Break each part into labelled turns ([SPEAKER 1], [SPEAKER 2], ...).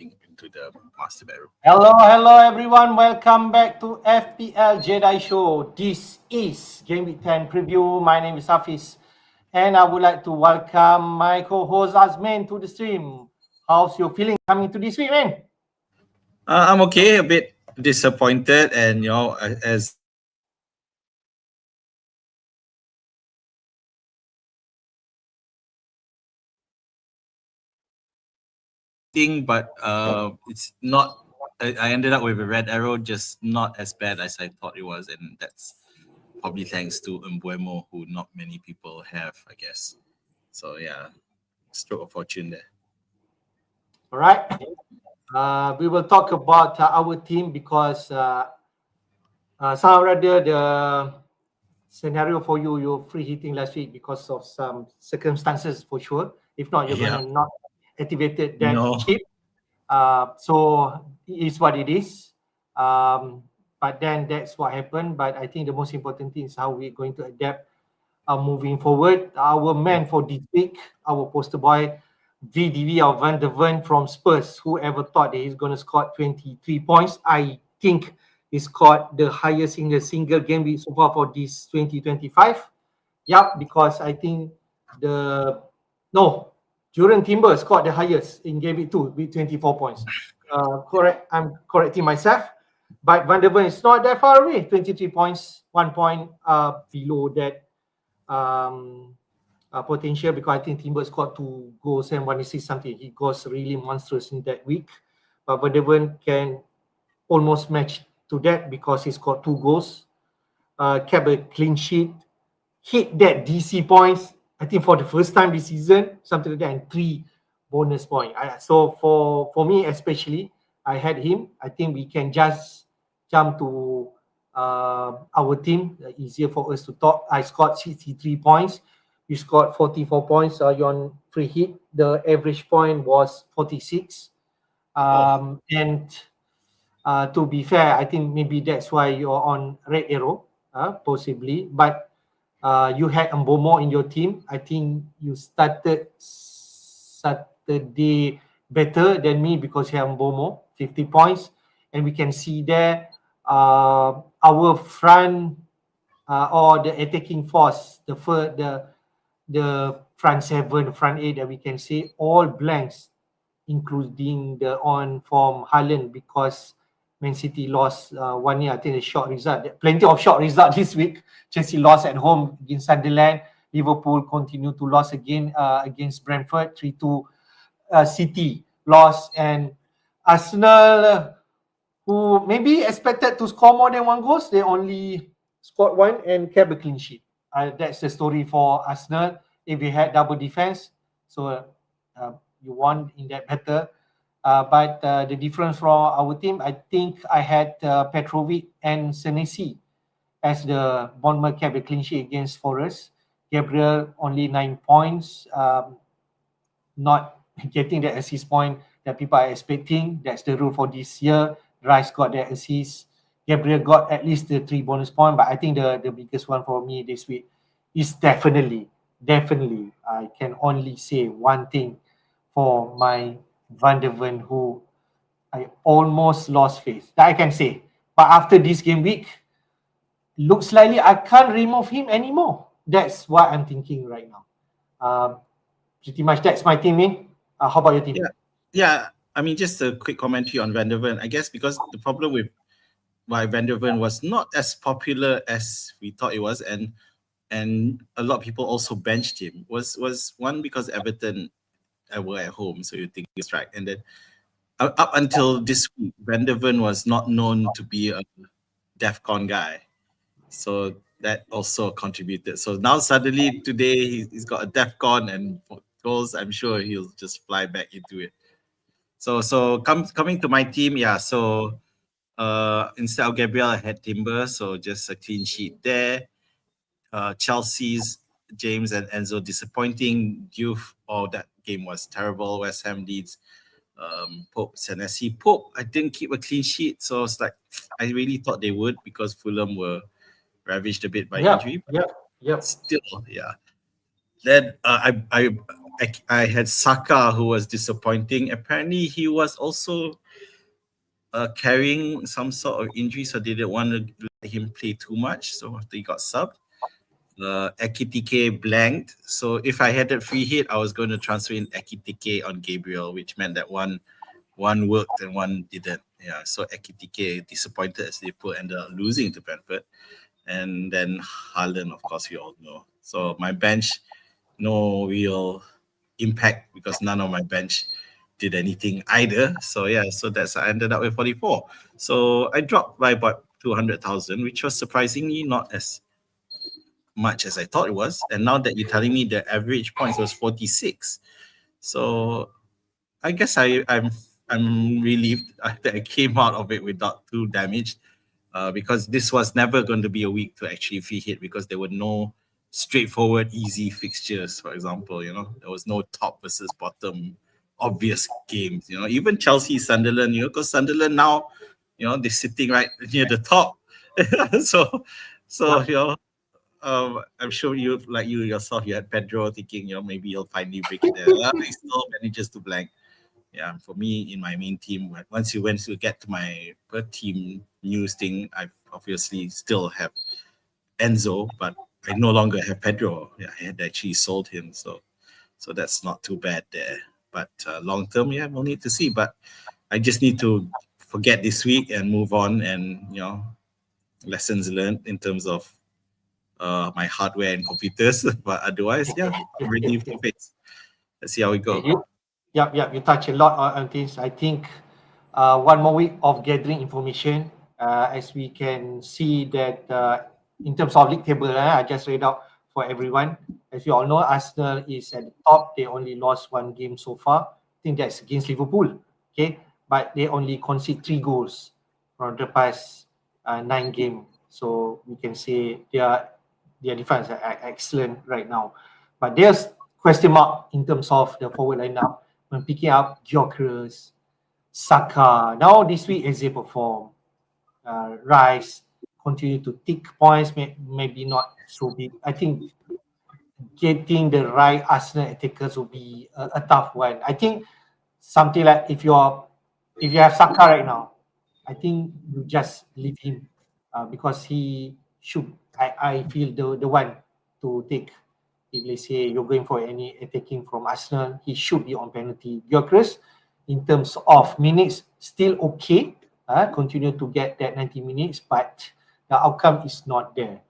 [SPEAKER 1] jumping into the master bedroom.
[SPEAKER 2] Hello everyone. Welcome back to FPL Jedi Show. This is Gameweek 10 preview. My name is Hafiz, and I would like to welcome my co-host Azmin to the stream. How's your feeling coming to this week, man?
[SPEAKER 1] I'm okay, a bit disappointed, and as but it's not. I ended up with a red arrow, just not as bad as I thought it was, and that's probably thanks to Mbuemo, who not many people have, I guess. So yeah, stroke of fortune there.
[SPEAKER 2] All right. We will talk about our team because somehow rather the scenario for you, you're free hitting last week because of some circumstances for sure. If not, you're gonna not activated that chip. So it is what it is. But then that's what happened. But I think the most important thing is how we're going to adapt moving forward. Our man for this week, our poster boy, VDV or Van der Ven from Spurs. Whoever thought that he's going to score 23 points? I think he scored the highest in a single game week so far for this 2025. Yep, because I think Juran Timber scored the highest in game week 2 with 24 points. Correct. I'm correcting myself. But Van der Ven is not that far away. 23 points, 1 point below that potential, because I think Timber scored 2 goals and 1 assist something. He goes really monstrous in that week. But Van der Ven can almost match to that because he scored 2 goals, kept a clean sheet, hit that DC points, I think for the first time this season, something like that, and 3 bonus points. So for me especially, I had him. I think we can just jump to our team. Easier for us to talk. I scored 63 points. You scored 44 points. You're on free hit. The average point was 46. And to be fair, I think maybe that's why you're on red arrow, possibly. But you had Mbomo in your team. I think you started Saturday better than me because you have Mbomo, 50 points. And we can see there our front or the attacking force, the front 7, front 8 that we can see, all blanks, including the on from Haaland, because Man City lost 1-0. I think a short result. Plenty of short result this week. Chelsea lost at home against Sunderland. Liverpool continue to lose again against Brentford. 3-2. City lost, and Arsenal, who maybe expected to score more than 1 goal, they only scored 1 and kept a clean sheet. That's the story for Arsenal. If we had double defense, so you won in that battle. But the difference from our team, I think I had Petrovic and Senesi as the Bournemouth kept a clean sheet against Forest. Gabriel only 9 points, not getting the assist point that people are expecting. That's the rule for this year. Rice got the assist. Gabriel got at least the 3 bonus points, but I think the biggest one for me this week is definitely, I can only say one thing for my Van der Ven, who I almost lost faith. That I can say. But after this game week, looks likely I can't remove him anymore. That's what I'm thinking right now. Pretty much that's my team, man. How about your team?
[SPEAKER 1] Yeah. I mean, just a quick commentary on Van der Ven. I guess because the problem with why Van der Ven was not as popular as we thought it was, and a lot of people also benched him, was one, because Everton were at home, so you think it's right. And then up until this week, Van der Ven was not known to be a DEFCON guy. So that also contributed. So now suddenly today he's got a DEFCON and goals. I'm sure he'll just fly back into it. So coming to my team, so instead of Gabriel, I had Timber, so just a clean sheet there. Chelsea's James and Enzo disappointing. Youth, that game was terrible. West Ham Leeds, Pope, Senesi. Pope, I didn't keep a clean sheet, so it's like I really thought they would, because Fulham were ravaged a bit by injury.
[SPEAKER 2] Yep.
[SPEAKER 1] Still, yeah. Then I I had Saka, who was disappointing. Apparently, he was also carrying some sort of injury, so they didn't want to let him play too much. So after he got subbed, Ekitike blanked. So if I had that free hit, I was going to transfer in Ekitike on Gabriel, which meant that one worked and one didn't. Yeah, so Ekitike disappointed as Liverpool ended up losing to Brentford. And then Haaland, of course, we all know. So my bench, no real impact because none of my bench did anything either. So yeah, so that's I ended up with 44. So I dropped by about 200,000, which was surprisingly not as much as I thought it was. And now that you're telling me the average points was 46, so I guess I'm relieved that I came out of it without too damaged, because this was never going to be a week to actually free hit because there were no straightforward easy fixtures. For example, there was no top versus bottom obvious games. Even Chelsea, Sunderland. Because Sunderland now, they're sitting right near the top. so so I'm sure you yourself, you had Pedro thinking, maybe he'll finally break it there. He still manages to blank. Yeah, for me in my main team, once you went to get to my per team news thing, I obviously still have Enzo, but I no longer have Pedro. Yeah, I had actually sold him, so that's not too bad there. But long term, yeah, we'll need to see. But I just need to forget this week and move on, and lessons learned in terms of my hardware and computers. But otherwise, yeah, I'm relieved to face. Let's see how we go.
[SPEAKER 2] You touch a lot on things. I think one more week of gathering information, as we can see that in terms of league table, I just read out for everyone. As you all know, Arsenal is at the top. They only lost one game so far. I think that's against Liverpool. Okay, but they only concede 3 goals from the past 9 games. So we can say their defense are excellent right now. But there's question mark in terms of the forward lineup when picking up Gyokeres, Saka. Now this week as they perform, Rice continue to tick points, maybe not so big. I think getting the right Arsenal attackers will be a tough one. I think something like if you have Saka right now, I think you just leave him because he should. I feel the one to take. If let's say you're going for any attacking from Arsenal, he should be on penalty. Gyokeres, in terms of minutes, still okay. Continue to get that 90 minutes, but the outcome is not there.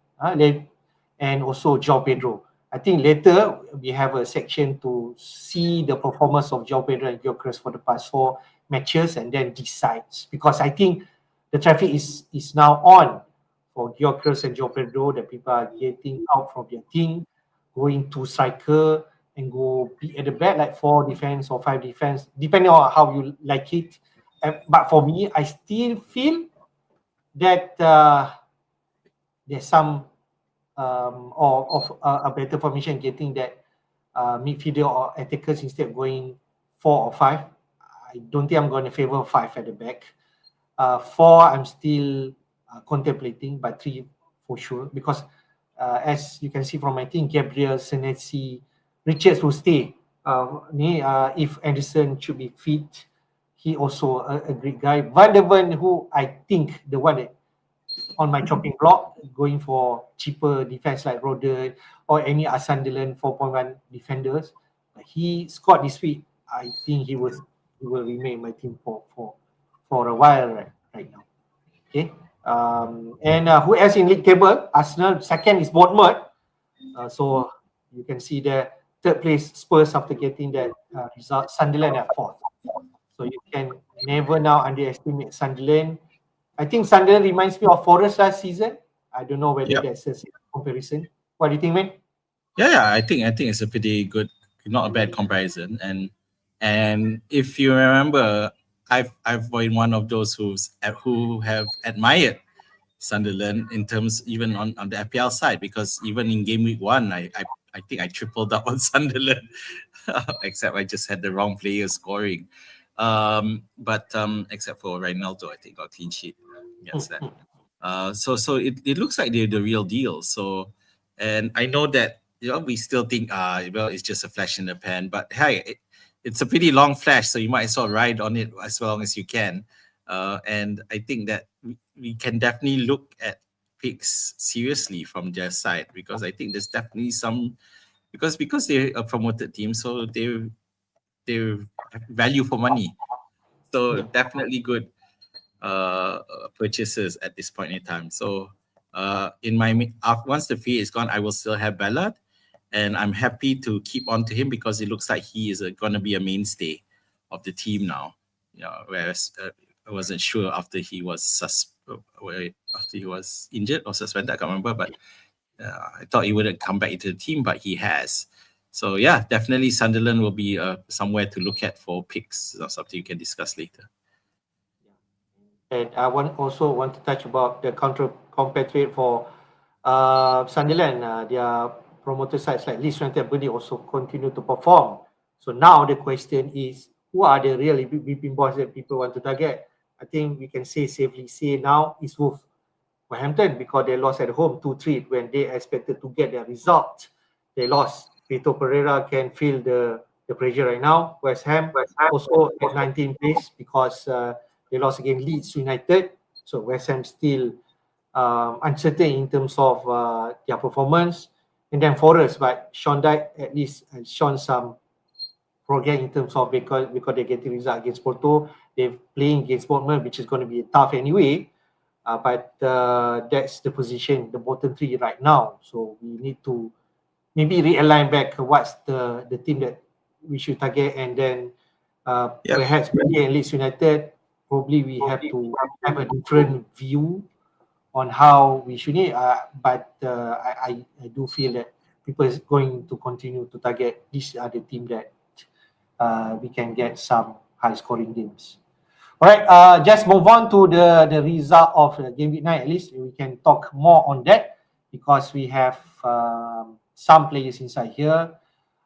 [SPEAKER 2] And also Joao Pedro. I think later we have a section to see the performance of Joao Pedro and Gyokeres for the past 4 matches and then decides. Because I think the traffic is now on for Gyokeres and Joao Pedro, that people are getting out from their team, going to striker and go be at the back like 4 defense or 5 defense, depending on how you like it. But for me, I still feel that there's some of a better formation, getting that midfielder or attackers instead of going 4 or 5. I don't think I'm going to favor 5 at the back. 4, I'm still contemplating, but 3 for sure, because as you can see from my team, Gabriel, Senesi, Richards will stay. If Anderson should be fit, he also a great guy. Van der Ven, who I think the one that on my chopping block, going for cheaper defense like Roden or any Sunderland 4.1 defenders. He scored this week. I think he will remain my team for a while right now. Okay. And who else in league table? Arsenal. Second is Bournemouth. So you can see the third place Spurs after getting that result. Sunderland at 4th. So you can never now underestimate Sunderland. I think Sunderland reminds me of Forest last season. I don't know whether that's a comparison. What do you think, man?
[SPEAKER 1] Yeah. I think it's a pretty good, not a bad comparison. And if you remember, I've been one of those who have admired Sunderland in terms even on the FPL side, because even in game week 1, I think I tripled up on Sunderland, except I just had the wrong player scoring. But except for Ronaldo, I think got clean sheet against that. So it looks like they're the real deal. So, and I know that we still think, well, it's just a flash in the pan. But hey, it's a pretty long flash, so you might as well ride on it as long as you can. And I think that we can definitely look at picks seriously from their side, because I think there's definitely some, because they're a promoted team, so they value for money. So
[SPEAKER 2] Yeah.
[SPEAKER 1] definitely good purchases at this point in time. So once the fee is gone, I will still have Ballard, and I'm happy to keep on to him because it looks like he is going to be a mainstay of the team now. Whereas I wasn't sure after he was after he was injured or suspended. I can't remember, but I thought he wouldn't come back into the team, but he has. So yeah, definitely Sunderland will be somewhere to look at for picks. That's something you can discuss later.
[SPEAKER 2] And I also want to touch about the counter compatriot for Sunderland. Their promoter sides like Leeds United and Burnley also continue to perform. So now the question is, who are the real beeping boys that people want to target? I think we can safely say now is Wolverhampton, because they lost at home 2-3 when they expected to get their result. They lost. Vitor Pereira can feel the pressure right now. West Ham also at 19th place because they lost against Leeds United. So West Ham still uncertain in terms of their performance. And then Forest, but Sean Dyche at least has shown some progress in terms of because they get the result against Porto. They're playing against Bournemouth, which is going to be tough anyway. But that's the position, the bottom three right now. So we need to maybe realign back what's the team that we should target, and then perhaps Burnley and Leeds United, probably we have to have a different view on how we should need. But I do feel that people is going to continue to target these are the team that we can get some high scoring games. All right, just move on to the result of game week 9. At least we can talk more on that because we have some players inside here.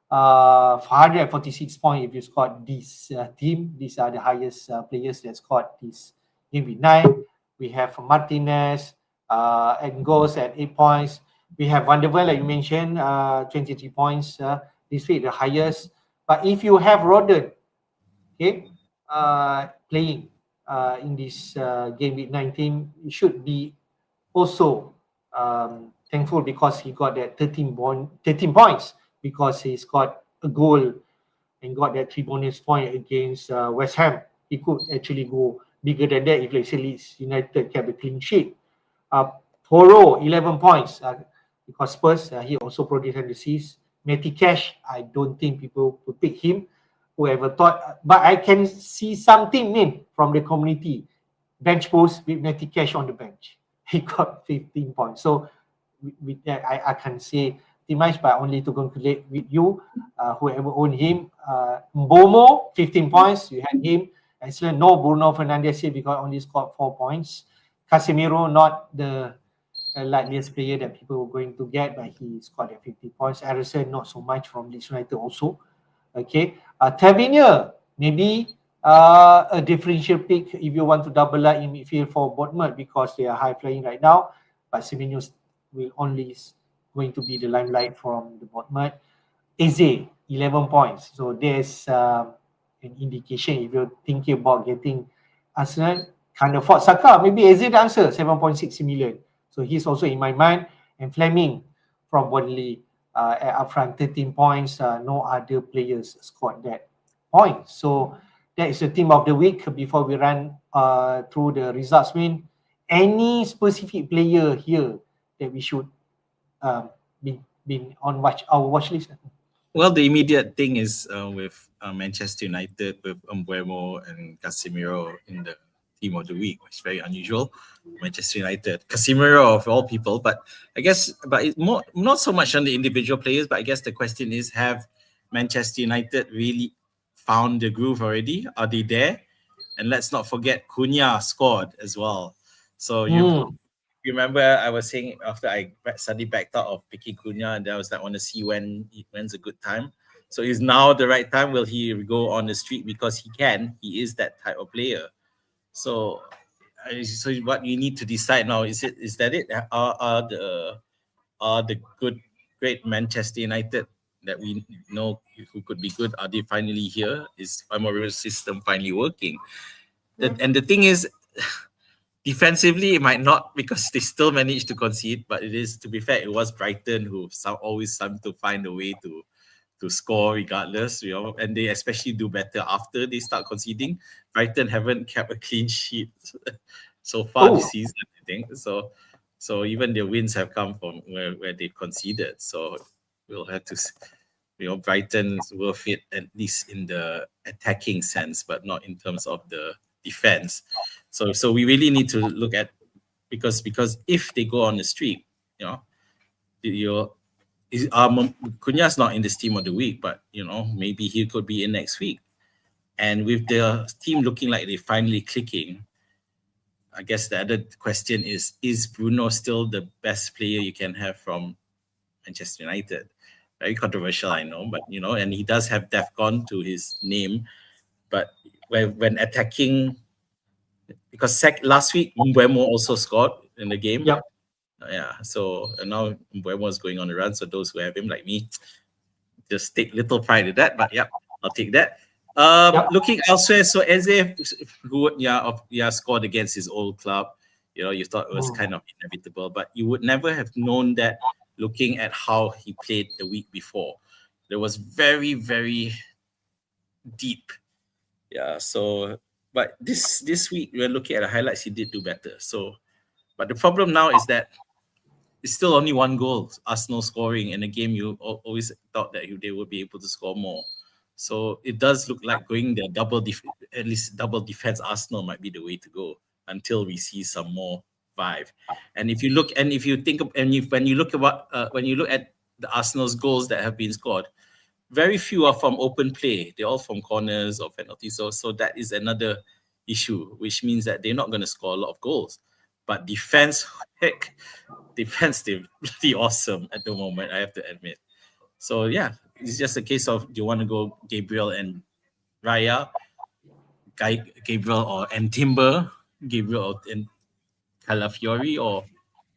[SPEAKER 2] 146 points if you scored this team. These are the highest players that scored this game week 9. We have Martinez and Goes at 8 points. We have Van der Vel, like you mentioned, 23 points. This week the highest. But if you have Rodden, okay, playing in this game week 19, you should be also thankful because he got that 13 points because he's got a goal and got that 3 bonus point against West Ham. He could actually go bigger than that if, let's say, Leeds United kept a clean sheet. Poro, 11 points because Spurs, he also produced an assist. Matty Cash, I don't think people would pick him. Whoever thought, but I can see something in from the community. Bench post with Matty Cash on the bench. He got 15 points. So with that, I can say too much, but only to conclude with you, whoever owned him. Mbomo, 15 points. You had him. Excellent. No Bruno Fernandes here because only scored 4 points. Casemiro, not the likeliest player that people were going to get, but he scored at 50 points. Harrison, not so much from Leeds United also. Okay. Tavernier, maybe a differential pick if you want to double up in midfield for Bournemouth because they are high flying right now. But Semenyo will only going to be the limelight from the Bournemouth. Eze, 11 points. So there's an indication if you're thinking about getting Arsenal, can't afford Saka. Maybe Eze the answer, 7.6 million. So he's also in my mind. And Fleming from Burnley up front, 13 points. No other players scored that point. So that is the team of the week. Before we run through the results, any specific player here that we should be on our watch list?
[SPEAKER 1] Well, the immediate thing is with Manchester United with Mbeumo and Casemiro in the team of the week, which is very unusual. Manchester United, Casemiro of all people, but I guess, but it's more not so much on the individual players, but I guess the question is: have Manchester United really found the groove already? Are they there? And let's not forget Cunha scored as well. So you remember I was saying after I suddenly backed out of picking Cunha, and I was like, I want to see when's a good time. So is now the right time? Will he go on the street because he can? He is that type of player. So, so what you need to decide now is that it are the good great Manchester United that we know who could be good, are they finally here? Is Amorim's system finally working? And the thing is, defensively, it might not, because they still managed to concede. But it is, to be fair, it was Brighton who always seem to find a way to score regardless, and they especially do better after they start conceding. Brighton haven't kept a clean sheet so far this season, I think. So even their wins have come from where they conceded. So we'll have to, Brighton's will fit at least in the attacking sense, but not in terms of the defense. So we really need to look at, because if they go on the streak, Cunha's not in this team of the week, but maybe he could be in next week. And with the team looking like they're finally clicking, I guess the other question is Bruno still the best player you can have from Manchester United? Very controversial, I know, but and he does have DEFCON to his name. But when attacking, because last week Mbeumo also scored in the game.
[SPEAKER 2] Yep.
[SPEAKER 1] Yeah, so and now Mbeumo is going on the run. So those who have him, like me, just take little pride in that. But yeah, I'll take that. Looking elsewhere, so Eze, who scored against his old club. You thought it was kind of inevitable, but you would never have known that looking at how he played the week before. There was very, very deep. Yeah. So, but this week we're looking at the highlights. He did do better. So, but the problem now is that it's still only one goal, Arsenal scoring in a game. You always thought that they would be able to score more. So it does look like going the at least double defense Arsenal might be the way to go until we see some more vibe. And if you look at when you look at the Arsenal's goals that have been scored, very few are from open play. They're all from corners or penalties. So that is another issue, which means that they're not going to score a lot of goals. But defense, they're bloody awesome at the moment, I have to admit. So yeah, it's just a case of, do you want to go Gabriel and Raya, Gabriel and Timber, Gabriel and Calafiori, or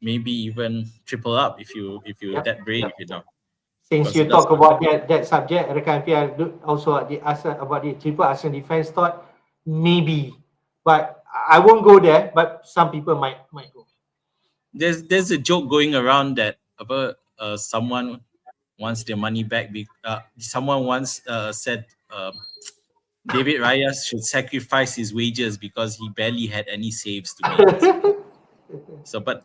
[SPEAKER 1] maybe even triple up if you're that brave,
[SPEAKER 2] Since you talk about that subject, Rekan FPL also asked about the triple Arsenal defense, thought maybe, but I won't go there, but some people might go.
[SPEAKER 1] There's a joke going around that someone wants their money back. Someone once said David Raya should sacrifice his wages because he barely had any saves to make. So, but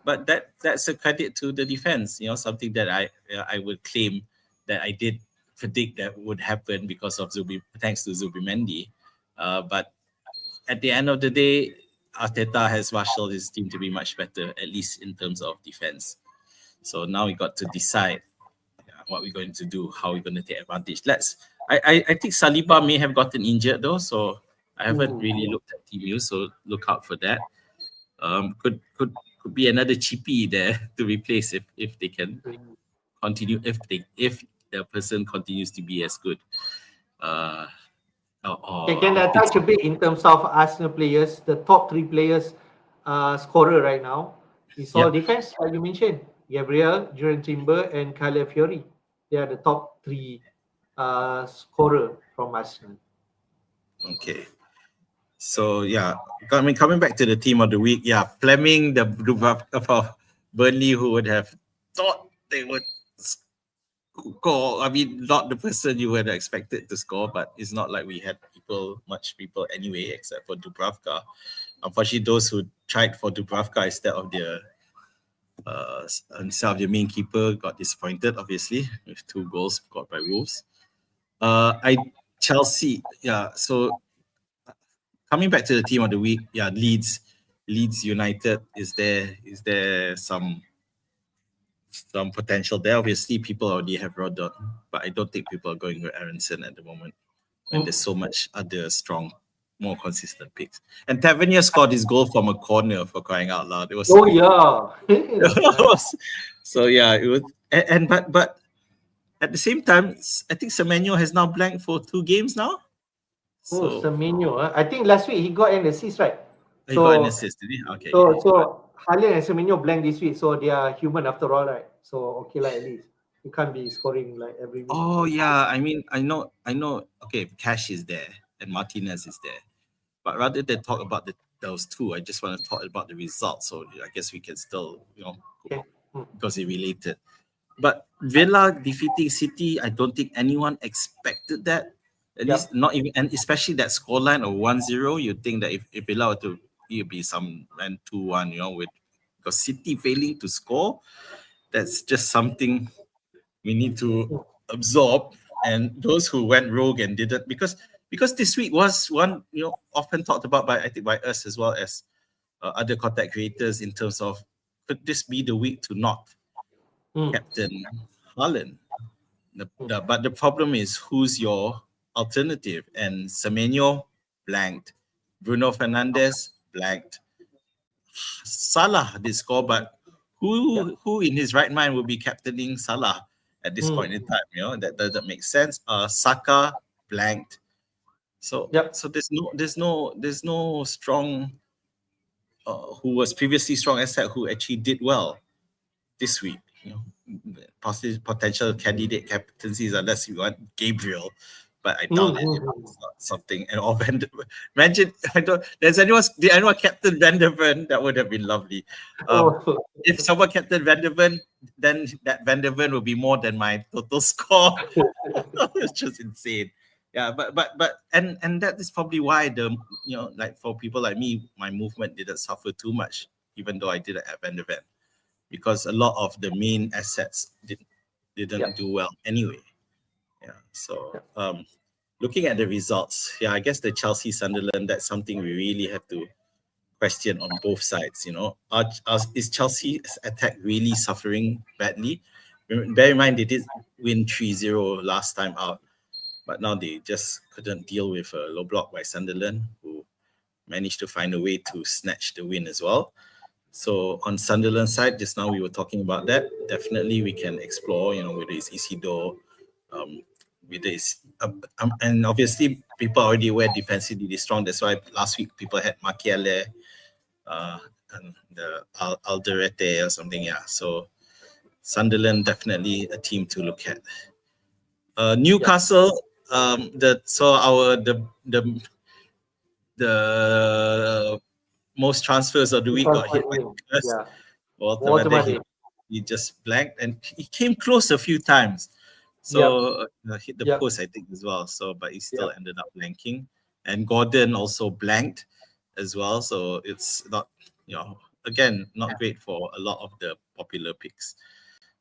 [SPEAKER 1] that's a credit to the defense. Something that I would claim that I did predict that would happen because of thanks to Zubimendi. But at the end of the day, Arteta has marshaled his team to be much better, at least in terms of defense. So now we got to decide what we're going to do, how we're going to take advantage. I think Saliba may have gotten injured though, so I haven't really looked at team news, so look out for that. Could be another cheapie there to replace if they can continue, if the person continues to be as good.
[SPEAKER 2] Can I touch a bit in terms of Arsenal players? The top three players scorer right now is all defense, like you mentioned. Gabriel, Jurgen Timber, and Calafiori. They are the top three scorer from Arsenal.
[SPEAKER 1] Okay. So yeah, coming back to the team of the week, Fleming, the of Burnley, who would have thought they would score. I mean, not the person you would have expected to score, but it's not like we had much people anyway, except for Dubravka. Unfortunately, those who tried for Dubravka instead of their main keeper got disappointed, obviously, with 2 goals scored by Wolves. Chelsea, so coming back to the team of the week, Leeds United, is there some potential there? Obviously, people already have Rodon, but I don't think people are going with Aronson at the moment when there's so much other strong, more consistent picks. And Tavernier scored his goal from a corner, for crying out loud. It was
[SPEAKER 2] it was,
[SPEAKER 1] it was, but at the same time, I think Semenyo has now blanked for 2 games now.
[SPEAKER 2] Semenyo. I think last week he got an assist, right?
[SPEAKER 1] He got an assist, did he? Okay.
[SPEAKER 2] So Haaland and Semenyo blank this week, so they are human after all, right? So okay, at least. You can't be scoring like every week.
[SPEAKER 1] Oh yeah, I mean, I know. Okay, Cash is there and Martinez is there, but rather than talk about those two, I just want to talk about the results. So I guess we can still,
[SPEAKER 2] Okay.
[SPEAKER 1] because it related. But Villa defeating City, I don't think anyone expected that. At
[SPEAKER 2] Yep.
[SPEAKER 1] least not even, and especially that scoreline of 1-0, you'd think that if Villa were to, it'd be some 2-1, with because City failing to score, that's just something we need to absorb. And those who went rogue and didn't, because this week was one, often talked about by, I think, by us as well as other content creators, in terms of, could this be the week to not Captain Haaland? But the problem is, who's your alternative? And Semenyo blanked, Bruno Fernandes blanked, Salah did score, but who in his right mind will be captaining Salah at this point in time? That doesn't make sense. Saka blanked. So so there's no strong who was previously strong asset who actually did well this week. Potential candidate captaincies, unless you want Gabriel, but I doubt it. It's not something. And or imagine, did anyone captain Van der Ven? That would have been lovely. If someone captain Van der Ven, then that Van der Ven will be more than my total score. It's just insane. Yeah, but that is probably why like for people like me, my movement didn't suffer too much, even though I didn't have Van der Ven, because a lot of the main assets didn't do well anyway. Yeah. So looking at the results, I guess the Chelsea Sunderland, that's something we really have to question on both sides. Is Chelsea's attack really suffering badly? Bear in mind they did win 3-0 last time out, but now they just couldn't deal with a low block by Sunderland, who managed to find a way to snatch the win as well. So on Sunderland side, just now we were talking about that. Definitely we can explore, whether it's Isidore, whether it's and obviously people are already aware defensively strong. That's why last week people had Makiele, and the Alderete or something. Yeah. So Sunderland definitely a team to look at. Newcastle, the most transfers of the week got hit by Walter Mateta. He just blanked, and he came close a few times. So hit the post, I think, as well. So, but he still ended up blanking. And Gordon also blanked as well. So it's not, again, not great for a lot of the popular picks.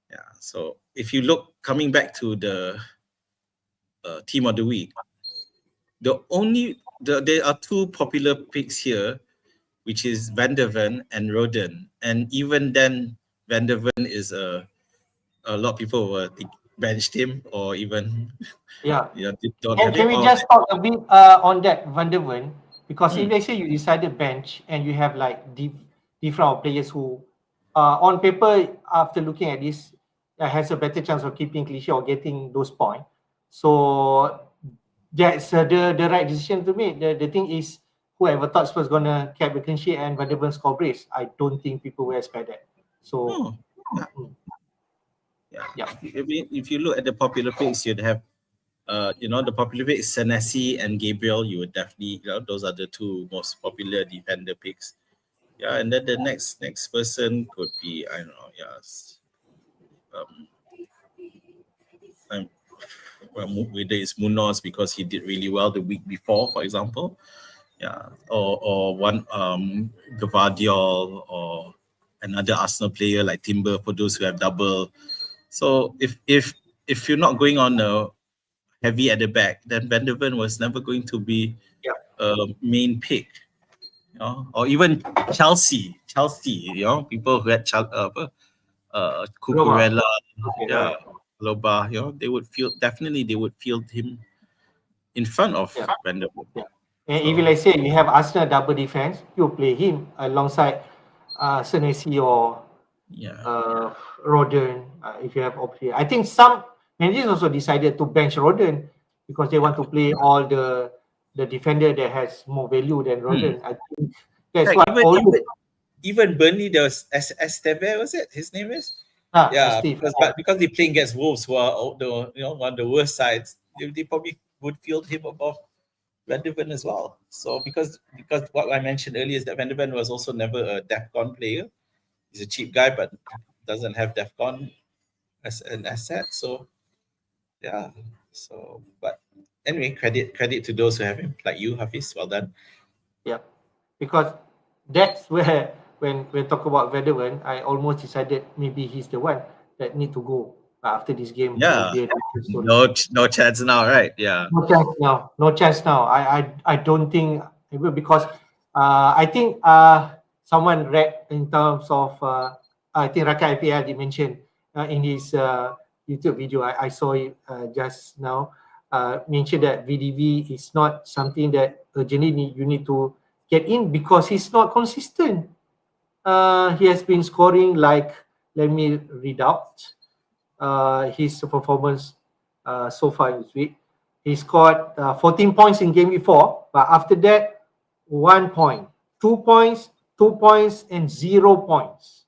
[SPEAKER 1] Yeah. So if you look, coming back to the team of the week, there are two popular picks here, which is Van der Ven and Roden. And even then, Van der Ven is a lot of people were benched him, or even
[SPEAKER 2] Can we just talk a bit on that Van der Ven? Because if let's say you decided bench and you have like different players who on paper, after looking at this, has a better chance of keeping clean sheet or getting those points. So that's the right decision to make. The thing is, whoever thought Spurs gonna keep the clean sheet and Van der Ven score brace, I don't think people will expect that. So
[SPEAKER 1] if you look at the popular picks, you'd have the popular pick is Senesi and Gabriel. You would definitely, those are the two most popular defender picks. Yeah, and then the next person could be, I don't know, whether it's Munoz because he did really well the week before, for example. Yeah, or one Gvardiol, or another Arsenal player like Timber, for those who have double. So if you're not going on a heavy at the back, then Van der Ven was never going to be a main pick. Or even Chelsea, people who had Cucurella, Loba, they would field him in front of Van der Ven.
[SPEAKER 2] And if let's say you have Arsenal double defense, you play him alongside Senesi or Roden. If you have option, I think some managers also decided to bench Roden because they want to play all the defender that has more value than Roden. I think that's what
[SPEAKER 1] even Burnley, there was Esteve, was it his name is?
[SPEAKER 3] Yeah,
[SPEAKER 2] Steve.
[SPEAKER 3] because they're playing against Wolves, who are one of the worst sides, they probably would field him above Van der Ven as well. So because what I mentioned earlier is that Van der Ven was also never a DEFCON player. He's a cheap guy, but doesn't have DEFCON as an asset. So yeah. So but anyway, credit to those who have him, like you, Hafiz. Well done.
[SPEAKER 2] Yeah, because that's where when talk about Van der Ven, I almost decided maybe he's the one that need to go after this game.
[SPEAKER 1] Yeah.
[SPEAKER 2] Will be a different story.
[SPEAKER 1] No chance now, right? Yeah.
[SPEAKER 2] No chance now. No chance now. I don't think it will, because I think someone read in terms of I think Raka FPL did mention in his YouTube video. I saw it just now. Mentioned that VDV is not something that urgently you need to get in because he's not consistent. He has been scoring like, let me read out his performance so far this week. He scored 14 points in game before, but after that, 1 point, 2 points, 2 points, and 0 points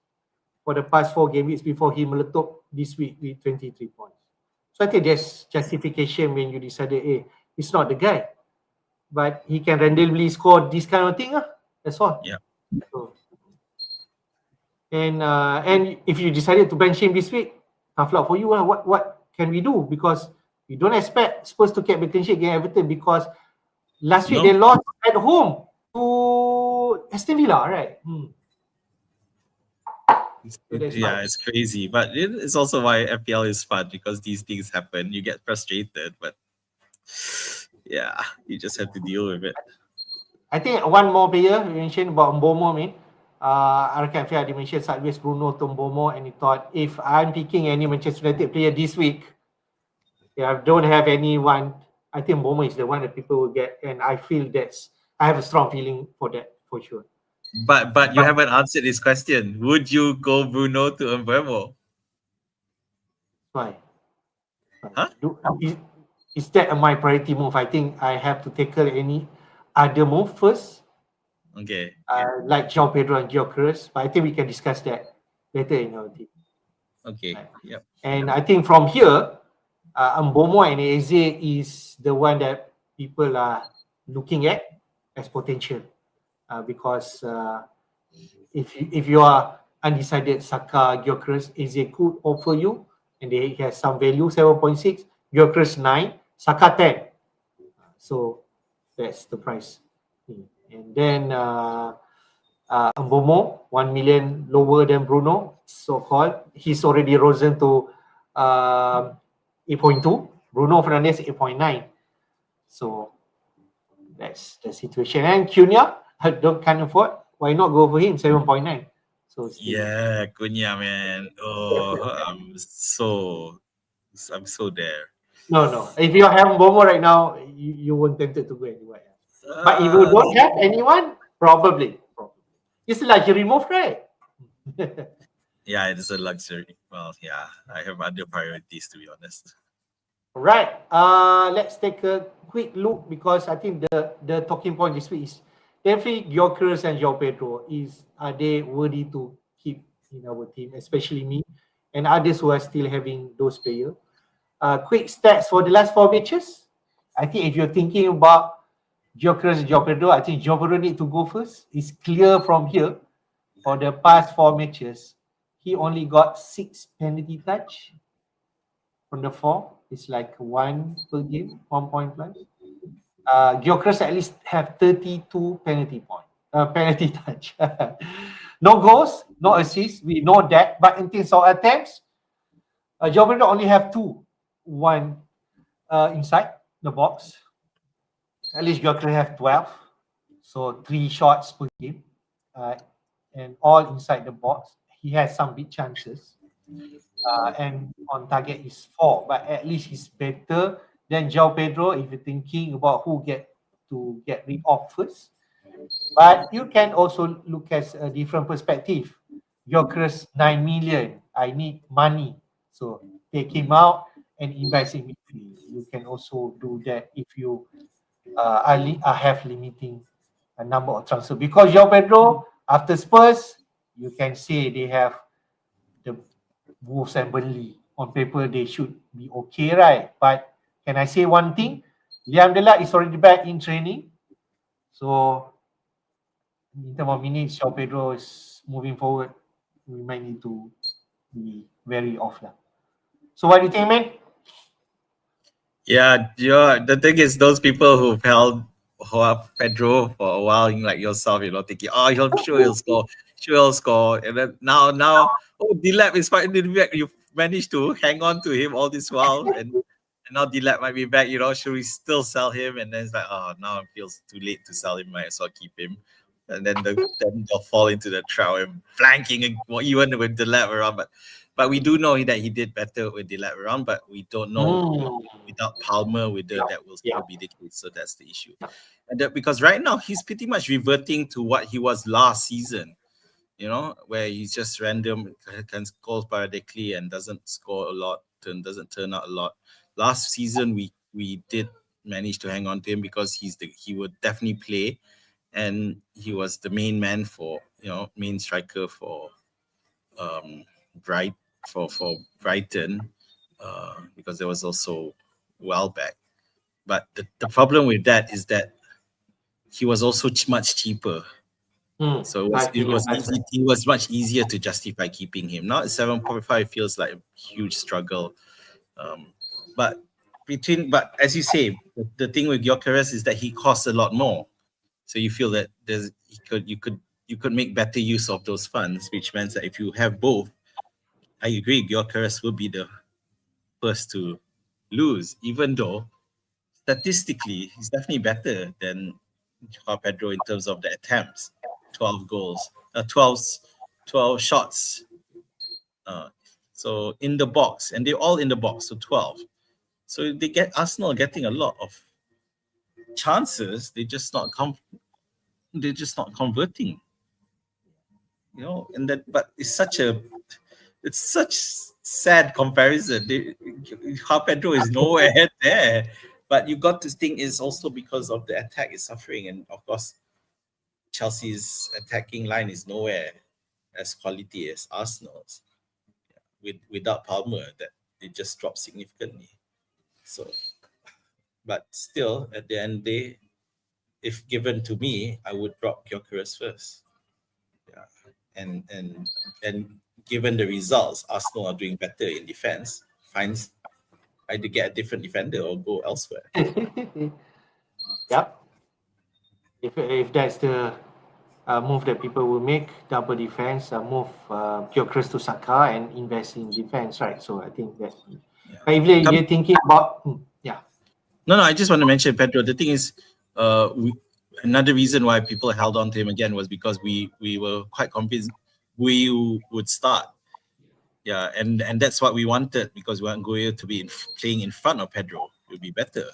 [SPEAKER 2] for the past 4 game weeks before he meletup this week with 23 points. So I think there's justification when you decided, hey, he's not the guy, but he can randomly score this kind of thing. That's all.
[SPEAKER 1] Yeah.
[SPEAKER 2] So, and if you decided to bench him this week, tough luck for you. What can we do? Because we don't expect Spurs to get the clean sheet against Everton, because last week they lost at home to Aston Villa, right? So
[SPEAKER 1] Yeah, it's crazy, but it's also why FPL is fun, because these things happen. You get frustrated, but yeah, you just have to deal with it.
[SPEAKER 2] I think one more player you mentioned about Mbomo, I reckon I mentioned sideways Bruno to Mbomo, and he thought, if I'm picking any Manchester United player this week, I don't have anyone, I think Mbomo is the one that people will get, and I feel I have a strong feeling for that, for sure.
[SPEAKER 1] But you haven't answered this question. Would you go Bruno to Mbomo?
[SPEAKER 2] Why?
[SPEAKER 1] Huh?
[SPEAKER 2] Is that my priority move? I think I have to tackle any other move first.
[SPEAKER 1] Okay.
[SPEAKER 2] Like Joao Pedro and Gyokeres, but I think we can discuss that later in our team.
[SPEAKER 1] Okay. Yep.
[SPEAKER 2] And I think from here, Mbomo and Eze is the one that people are looking at as potential, because if you are undecided, Saka, Gyokeres, Eze could offer you, and they have some value, 7.6, Gyokeres 9, Saka 10. So that's the price. And then Mbomo, 1 million lower than Bruno, so-called. He's already risen to 8.2. Bruno Fernandes 8.9. So that's the situation. And Cunha, can't afford. Why not go for him? 7.9. So
[SPEAKER 1] yeah, Cunha, man. Oh, I'm so there.
[SPEAKER 2] No. If you have Mbomo right now, you won't tempted to go anywhere else. But if you don't have anyone, probably. It's a luxury move, right?
[SPEAKER 1] Yeah, it is a luxury. Well, yeah, I have other priorities, to be honest.
[SPEAKER 2] Right. Let's take a quick look, because I think the talking point this week is definitely Gyokeres and Joao Pedro. Are they worthy to keep in our team, especially me and others who are still having those players? Quick stats for the last 4 matches. I think if you're thinking about Gyokeres and Joao Pedro, I think Joao Pedro need to go first. It's clear from here. For the past 4 matches, he only got 6 penalty touch from the 4. It's like 1 per game, 1 point plus. Gyokeres at least have 32 penalty touch. No goals, no assists. We know that, but in terms of attempts, Joao Pedro only have 2. One inside the box. At least Gyokeres have 12. So 3 shots per game. And all inside the box. He has some big chances. And on target is 4, but at least he's better than Joao Pedro if you're thinking about who get rid of first. But you can also look at a different perspective. Gyokeres 9 million. I need money. So take him out and invest in midfield. You can also do that if you have limiting a number of transfers. Because Joao Pedro, after Spurs, you can say they have Wolves and Burnley. On paper, they should be okay, right? But can I say one thing? Liam Delap is already back in training. So, in terms of minutes, Joao Pedro is moving forward. We might need to be very off. So, what do you think, man?
[SPEAKER 1] Yeah, the thing is, those people who've held Pedro for a while, like yourself, thinking, oh, he'll score, and then now, oh, Delap is finally back. You managed to hang on to him all this while, and now Delap might be back. Should we still sell him? And then it's like, oh, now it feels too late to sell him. Might as well keep him. And then they'll fall into the trap and flanking even with Delap around, but we do know that he did better with Delap around, but we don't know without Palmer whether that will still be the case. So that's the issue. And because right now he's pretty much reverting to what he was last season, where he's just random, can score sporadically and doesn't score a lot, doesn't turn out a lot. Last season we did manage to hang on to him because he would definitely play, and he was the main man for main striker for Brighton, because there was also Welbeck. But the problem with that is that he was also much cheaper. So it was much easier to justify keeping him. Now at 7.5 feels like a huge struggle. But as you say, the thing with Gyokeres is that he costs a lot more. So you feel that you could make better use of those funds, which means that if you have both, I agree, Gyokeres will be the first to lose, even though statistically he's definitely better than Joao Pedro in terms of the attempts. 12 goals, 12 shots. So in the box, and they're all in the box, so 12. So they get Arsenal getting a lot of chances. They're just not converting. And that, but it's such sad comparison. Joao Pedro is nowhere there, but you got to think it's also because of the attack is suffering, and of course Chelsea's attacking line is nowhere as quality as Arsenal's. Without Palmer, that it just dropped significantly. So, but still, at the end of the day, if given to me, I would drop Gyokeres first. Yeah, and given the results, Arsenal are doing better in defense. Finds either get a different defender or go elsewhere.
[SPEAKER 2] Yep. If that's the move that people will make, double defense, move Gyokeres to Saka and invest in defense, right? So I think that. But if you're thinking about,
[SPEAKER 1] No, I just want to mention Pedro. The thing is, another reason why people held on to him again was because we were quite convinced Guiu would start. Yeah, and that's what we wanted, because we want Guiu to be playing in front of Pedro. It would be better.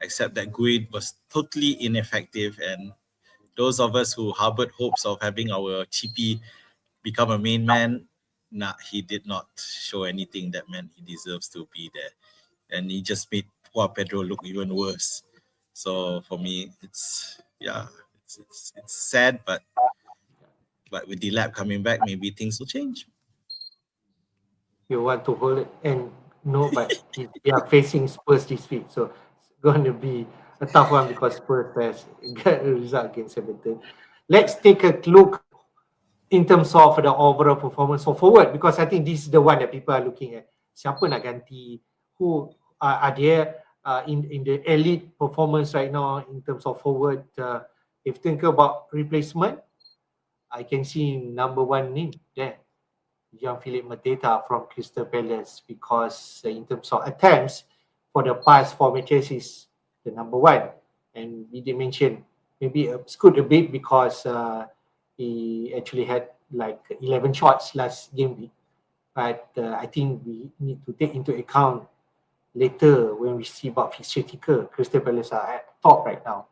[SPEAKER 1] Except that Guiu was totally ineffective, and those of us who harbored hopes of having our chippy become a main man, he did not show anything that meant he deserves to be there. And he just made poor Pedro look even worse. So for me, it's sad, but with Delap coming back, maybe things will change.
[SPEAKER 2] You want to hold it, and no, but they are facing Spurs this week, so it's going to be a tough one because Spurs has got a result against Everton. Let's take a look in terms of the overall performance for forward, because I think this is the one that people are looking at. Siapa nak ganti? Who are there in the elite performance right now in terms of forward? If you think about replacement, I can see number one name there, Jean-Philippe Mateta from Crystal Palace, because in terms of attempts for the past 4 matches is the number one. And we did mention maybe scoot a bit because he actually had like 11 shots last game week. But I think we need to take into account later when we see about fixture ticker. Crystal Palace are at top right now.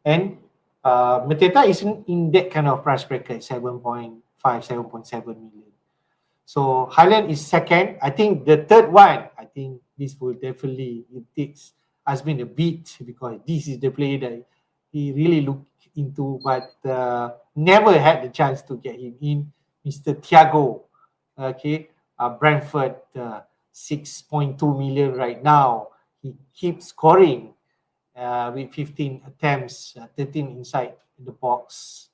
[SPEAKER 2] And Mateta is in that kind of price bracket, 7.5, 7.7 million. So Haaland is second. I think the third one, I think this will definitely, it takes Azmin a beat, because this is the player that he really looked into, but never had the chance to get him in, Mr. Thiago. Okay. Brentford 6.2 million right now. He keeps scoring with 15 attempts, 13 inside the box,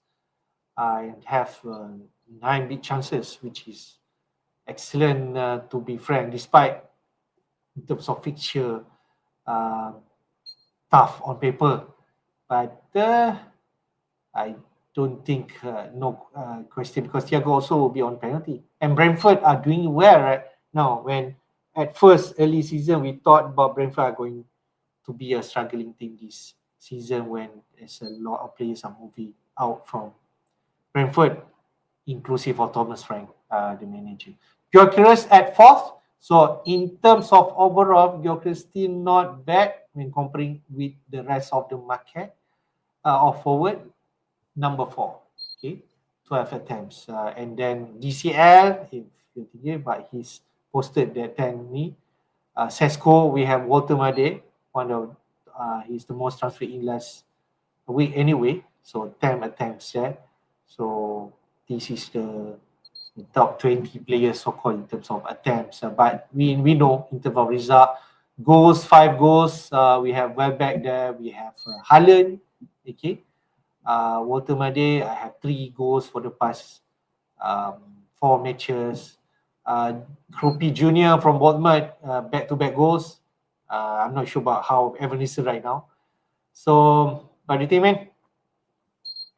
[SPEAKER 2] and have 9 big chances, which is excellent, to be frank, despite in terms of fixture tough on paper. But I don't think no question, because Thiago also will be on penalty. And Brentford are doing well right now. When at first early season we thought about Brentford are going to be a struggling team this season, when there's a lot of players are moving out from Brentford, inclusive of Thomas Frank, the manager. Gyokeres at fourth. So in terms of overall, Gyokeres still not bad when comparing with the rest of the market of forward. Number 4, okay, 12 attempts. And then DCL, if you think, but he's posted that 10 me. Sesko, we have Walter Made, one of he's the most transferred in last week anyway. So 10 attempts there. So this is the top 20 players so-called in terms of attempts. But we know in terms of result, goals, 5 goals. We have Welbeck there. We have Haaland, okay. Walter Made, I have 3 goals for the past 4 matches. Krupi Jr. from Bournemouth, back-to-back goals. I'm not sure about how Evan is right now. So, what do you think, man?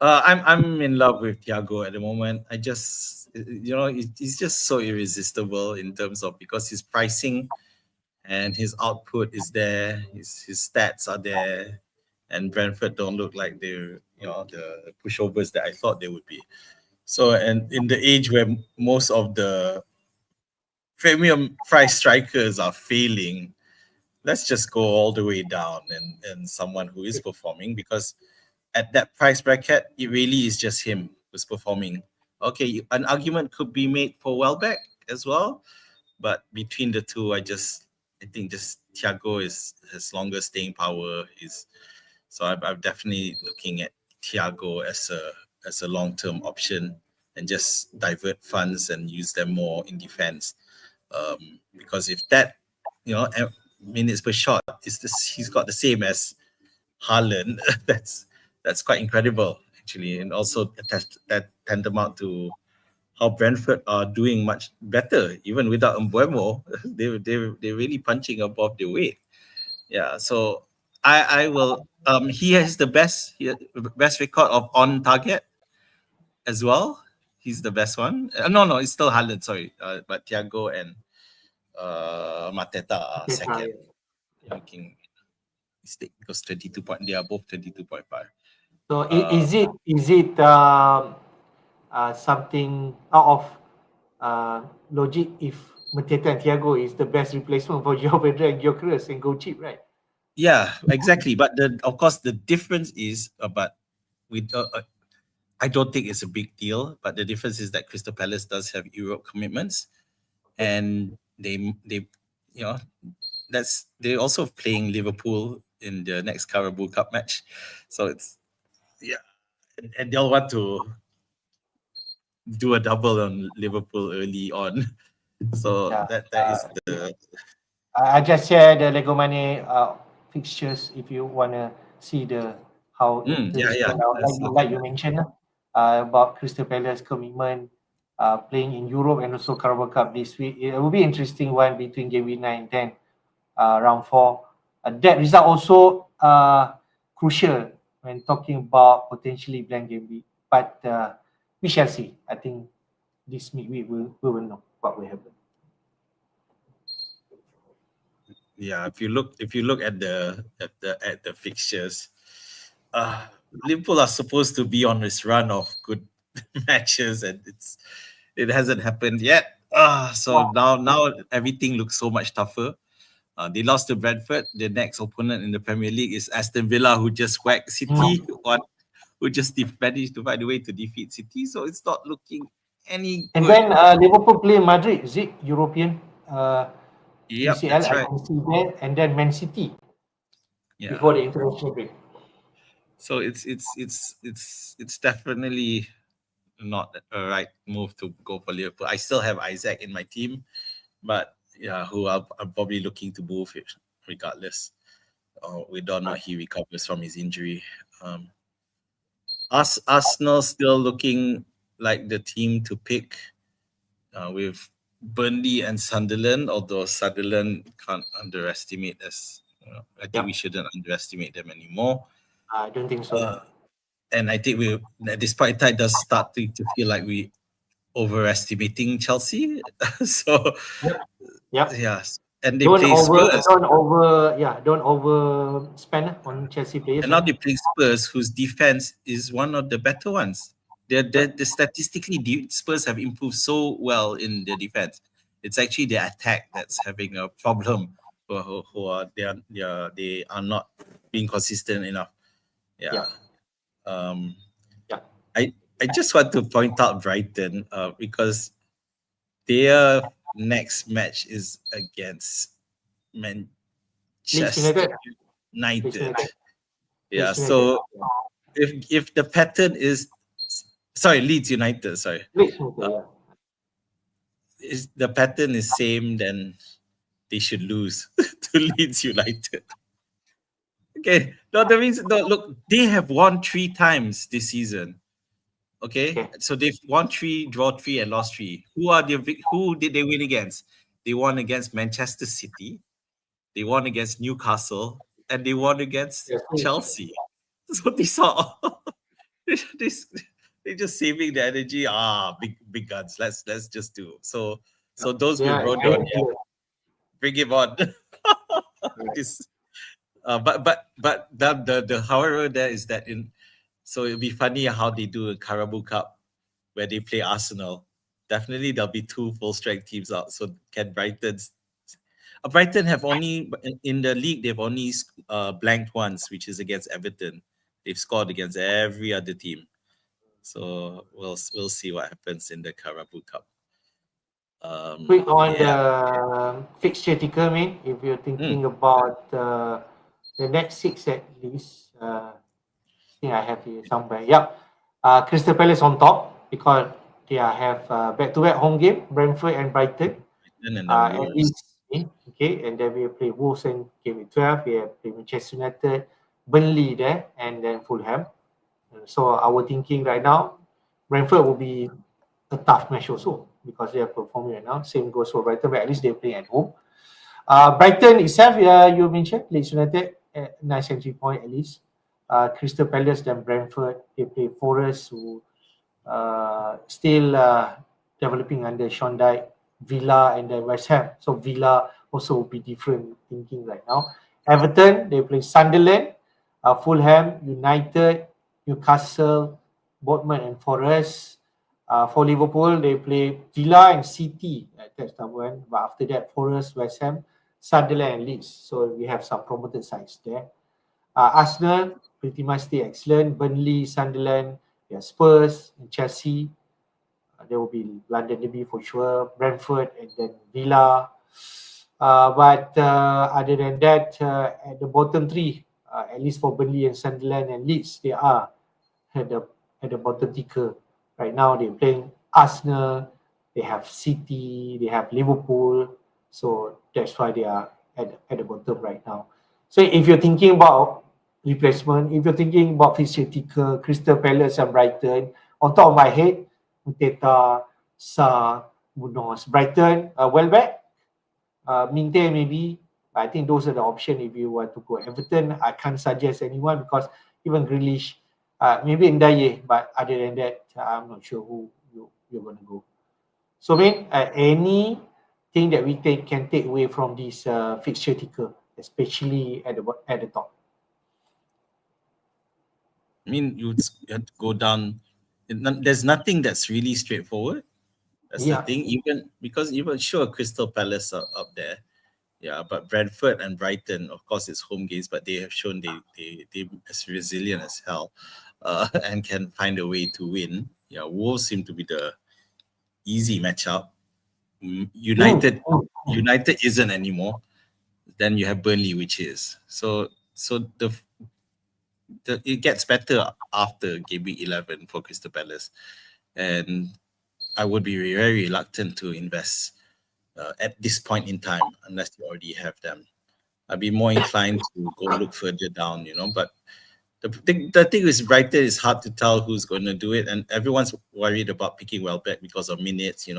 [SPEAKER 1] I'm in love with Thiago at the moment. I just, he's just so irresistible in terms of, because his pricing and his output is there, his stats are there, and Brentford don't look like they're the pushovers that I thought they would be. So, and in the age where most of the premium price strikers are failing, let's just go all the way down and someone who is performing, because at that price bracket, it really is just him who's performing. Okay, an argument could be made for Welbeck as well, but between the two, I think just Thiago has longer staying power. So I'm definitely looking at Thiago as a long-term option, and just divert funds and use them more in defense. Because if that, minutes per shot is this, he's got the same as Haaland. that's quite incredible actually, and also that tantamount to how Brentford are doing much better even without Mbeumo. They're really punching above their weight. Yeah, so I will. He has the best record of on target as well. He's the best one. No, it's still Haaland. Sorry, but Thiago and Mateta are second. Making mistake, because 22 point. They are both 22.5.
[SPEAKER 2] So is it something out of logic if Mateta and Thiago is the best replacement for Joao Pedro and Gyokeres and go cheap, right?
[SPEAKER 1] Yeah, exactly. But of course the difference is, but with I don't think it's a big deal. But the difference is that Crystal Palace does have Europe commitments, and they they're also playing Liverpool in the next Carabao Cup match, so it's and they'll want to do a double on Liverpool early on. So that is the.
[SPEAKER 2] I just share the Legomane fixtures if you wanna see how like you mentioned about Crystal Palace commitment playing in Europe and also Carabao Cup this week. It will be interesting one between Gameweek 9 and 10, round 4. That result also crucial when talking about potentially blank game week. But we shall see. I think this midweek we will know what will happen.
[SPEAKER 1] Yeah, if you look at the fixtures, Liverpool are supposed to be on this run of good matches, and it hasn't happened yet. So now everything looks so much tougher. They lost to Brentford. The next opponent in the Premier League is Aston Villa, who just whacked City, who just managed to find a way to defeat City. So it's not looking any good.
[SPEAKER 2] And then Liverpool play Madrid, is it European?
[SPEAKER 1] Yep,
[SPEAKER 2] UCL,
[SPEAKER 1] that's right.
[SPEAKER 2] I can see there, and then Man City before the international break.
[SPEAKER 1] So it's definitely not a right move to go for Liverpool. I still have Isaac in my team, but yeah, who I'm probably looking to move it regardless. Whether or not he recovers from his injury. Arsenal still looking like the team to pick with Burnley and Sunderland, although Sunderland can't underestimate us. I think we shouldn't underestimate them anymore.
[SPEAKER 2] I don't think so.
[SPEAKER 1] And I think despite that, it does start to feel like we overestimating Chelsea. So
[SPEAKER 2] Yep.
[SPEAKER 1] yes, and they play Spurs.
[SPEAKER 2] Don't overspend on Chelsea players.
[SPEAKER 1] And now they play Spurs, whose defense is one of the better ones. The statistically, Spurs have improved so well in their defense. It's actually their attack that's having a problem. They are not being consistent enough. Yeah. I just want to point out Brighton because their next match is against Manchester United. Yeah, so if the pattern is Leeds United, is the pattern is same, then they should lose to Leeds United. Okay, no, the reason, no, look, they have won 3 times this season. Okay, so they've won 3, draw 3, and lost 3. Who did they win against? They won against Manchester City, they won against Newcastle, and they won against Chelsea. So these are they're just saving the energy. Big guns. Let's just do. So those with Rodon, bring him on. This, but the however there is that so it'll be funny how they do a Carabao Cup where they play Arsenal. Definitely there'll be 2 full strength teams out. So can Brighton have only in the league they've only blanked once, which is against Everton. They've scored against every other team. So we'll see what happens in the Carabao Cup.
[SPEAKER 2] Quick on the fixture ticker, man. If you're thinking about the next 6 at least, I think I have here somewhere. Yep. Crystal Palace on top because they have back-to-back home game, Brentford and Brighton. At least, okay, and then we play Wolves and Gameweek 12. We have play Manchester United, Burnley there, and then Fulham. So our thinking right now, Brentford will be a tough match also because they are performing right now. Same goes for Brighton, but at least they're playing at home. Brighton itself, you mentioned Leeds United, nice entry point at least. Crystal Palace, then Brentford, they play Forest, who still developing under Sean Dyche, Villa, and then West Ham. So Villa also will be different thinking right now. Everton, they play Sunderland, Fulham, United, Newcastle, Bournemouth, and Forest. For Liverpool, they play Villa and City. That's the one. But after that, Forest, West Ham, Sunderland, and Leeds. So we have some promoted sides there. Arsenal, pretty much stay excellent. Burnley, Sunderland, Spurs, and Chelsea. There will be London Derby for sure. Brentford, and then Villa. But other than that, at the bottom 3, at least for Burnley and Sunderland and Leeds, they are at the bottom ticker. Right now, they're playing Arsenal, they have City, they have Liverpool. So that's why they are at the bottom right now. So if you're thinking about replacement, if you're thinking about fixture ticker, Crystal Palace and Brighton, on top of my head, Mateta, Sa, Munoz, Brighton, well back. Minte maybe. I think those are the options if you want to go. Everton, I can't suggest anyone because even Grealish, maybe Ndaye, but other than that, I'm not sure who you're going to go. So, anything that we can take away from this fixture ticker, especially at the top?
[SPEAKER 1] I mean, you have to go down. There's nothing that's really straightforward. That's the thing. Even sure, Crystal Palace are up there. Yeah, but Brentford and Brighton, of course, it's home games, but they have shown they as resilient as hell, and can find a way to win. Yeah, Wolves seem to be the easy matchup. United isn't anymore. Then you have Burnley, which is so it gets better after game week 11 for Crystal Palace, and I would be very reluctant to invest at this point in time, unless you already have them. I'd be more inclined to go look further down, but the thing is, Brighton is hard to tell who's going to do it, and everyone's worried about picking Welbeck because of minutes,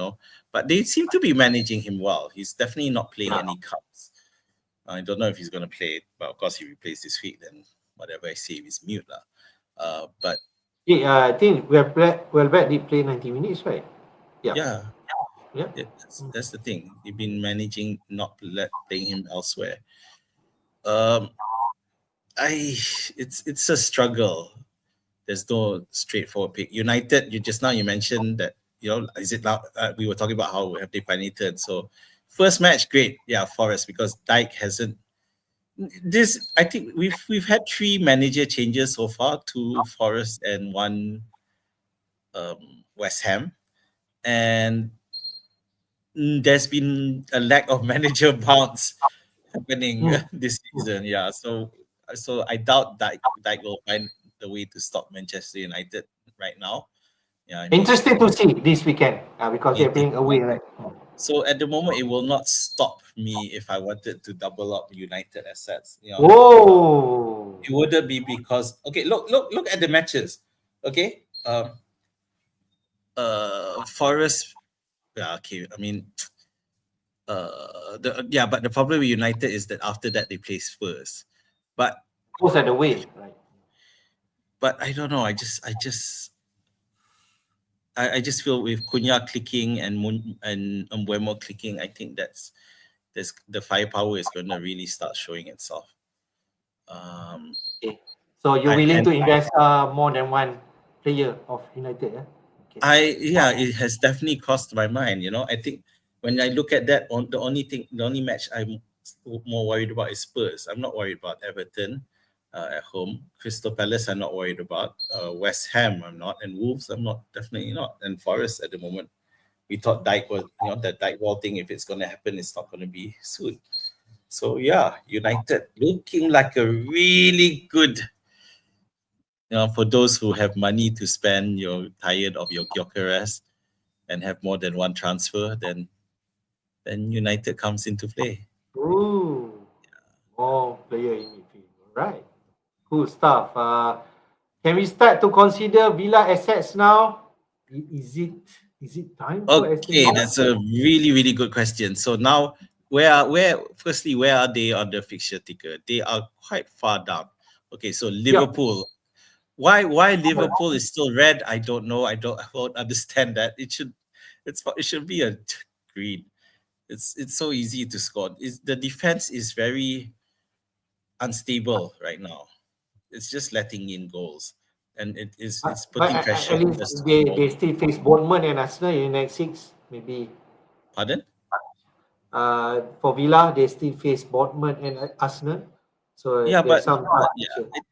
[SPEAKER 1] but they seem to be managing him well. He's definitely not playing any cups. I don't know if he's going to play it, but of course, if he plays this week, then whatever I say is mute. But
[SPEAKER 2] I think Welbeck did play 90 minutes, right?
[SPEAKER 1] yeah.
[SPEAKER 2] Yeah.
[SPEAKER 1] That's the thing. They've been managing not playing him elsewhere. It's a struggle. There's no straightforward pick. United, you mentioned that, is it now? We were talking about how have they finally turned. So first match, great. Yeah, Forest, because Dijk hasn't. I think we've had 3 manager changes so far, 2 Forest and 1 West Ham, and there's been a lack of manager bounce happening this season. Yeah, so I doubt Dijk will find the way to stop Manchester United right now. Yeah,
[SPEAKER 2] interesting to see this weekend because they're playing away, right?
[SPEAKER 1] So at the moment, it will not stop me if I wanted to double up United assets.
[SPEAKER 2] Whoa!
[SPEAKER 1] It wouldn't be because look at the matches. Okay, Forest. Yeah, okay. I mean, but the problem with United is that after that they play Spurs, but
[SPEAKER 2] goes at the way, right?
[SPEAKER 1] But I don't know. I just feel with Cunha clicking and Mbeumo clicking, I think there's the firepower is going to really start showing itself.
[SPEAKER 2] Okay. So you're willing to invest more than one player of United, yeah?
[SPEAKER 1] Okay. It has definitely crossed my mind. I think when I look at that, the only match I'm more worried about is Spurs. I'm not worried about Everton at home. Crystal Palace I'm not worried about. West Ham I'm not, and Wolves I'm definitely not, and Forest at the moment. We thought Dijk was, that Dijk wall thing, if it's going to happen, it's not going to be soon. So yeah, United looking like a really good. For those who have money to spend, you're tired of your Gyokeres and have more than one transfer, then United comes into play.
[SPEAKER 2] Ooh, more player in midfield. Right, cool stuff. Can we start to consider Villa assets now? Is it time?
[SPEAKER 1] Okay, that's a really, really good question. So now, where are they on the fixture ticker? They are quite far down. Okay, so Liverpool. Yeah. Why Liverpool is still red? I don't know. I don't understand that. It should be a green. It's so easy to score. The defense is very unstable right now. It's just letting in goals, and it's putting pressure.
[SPEAKER 2] They still face Bournemouth and Arsenal in the next 6, maybe.
[SPEAKER 1] Pardon?
[SPEAKER 2] For Villa, they still face Bournemouth and Arsenal. So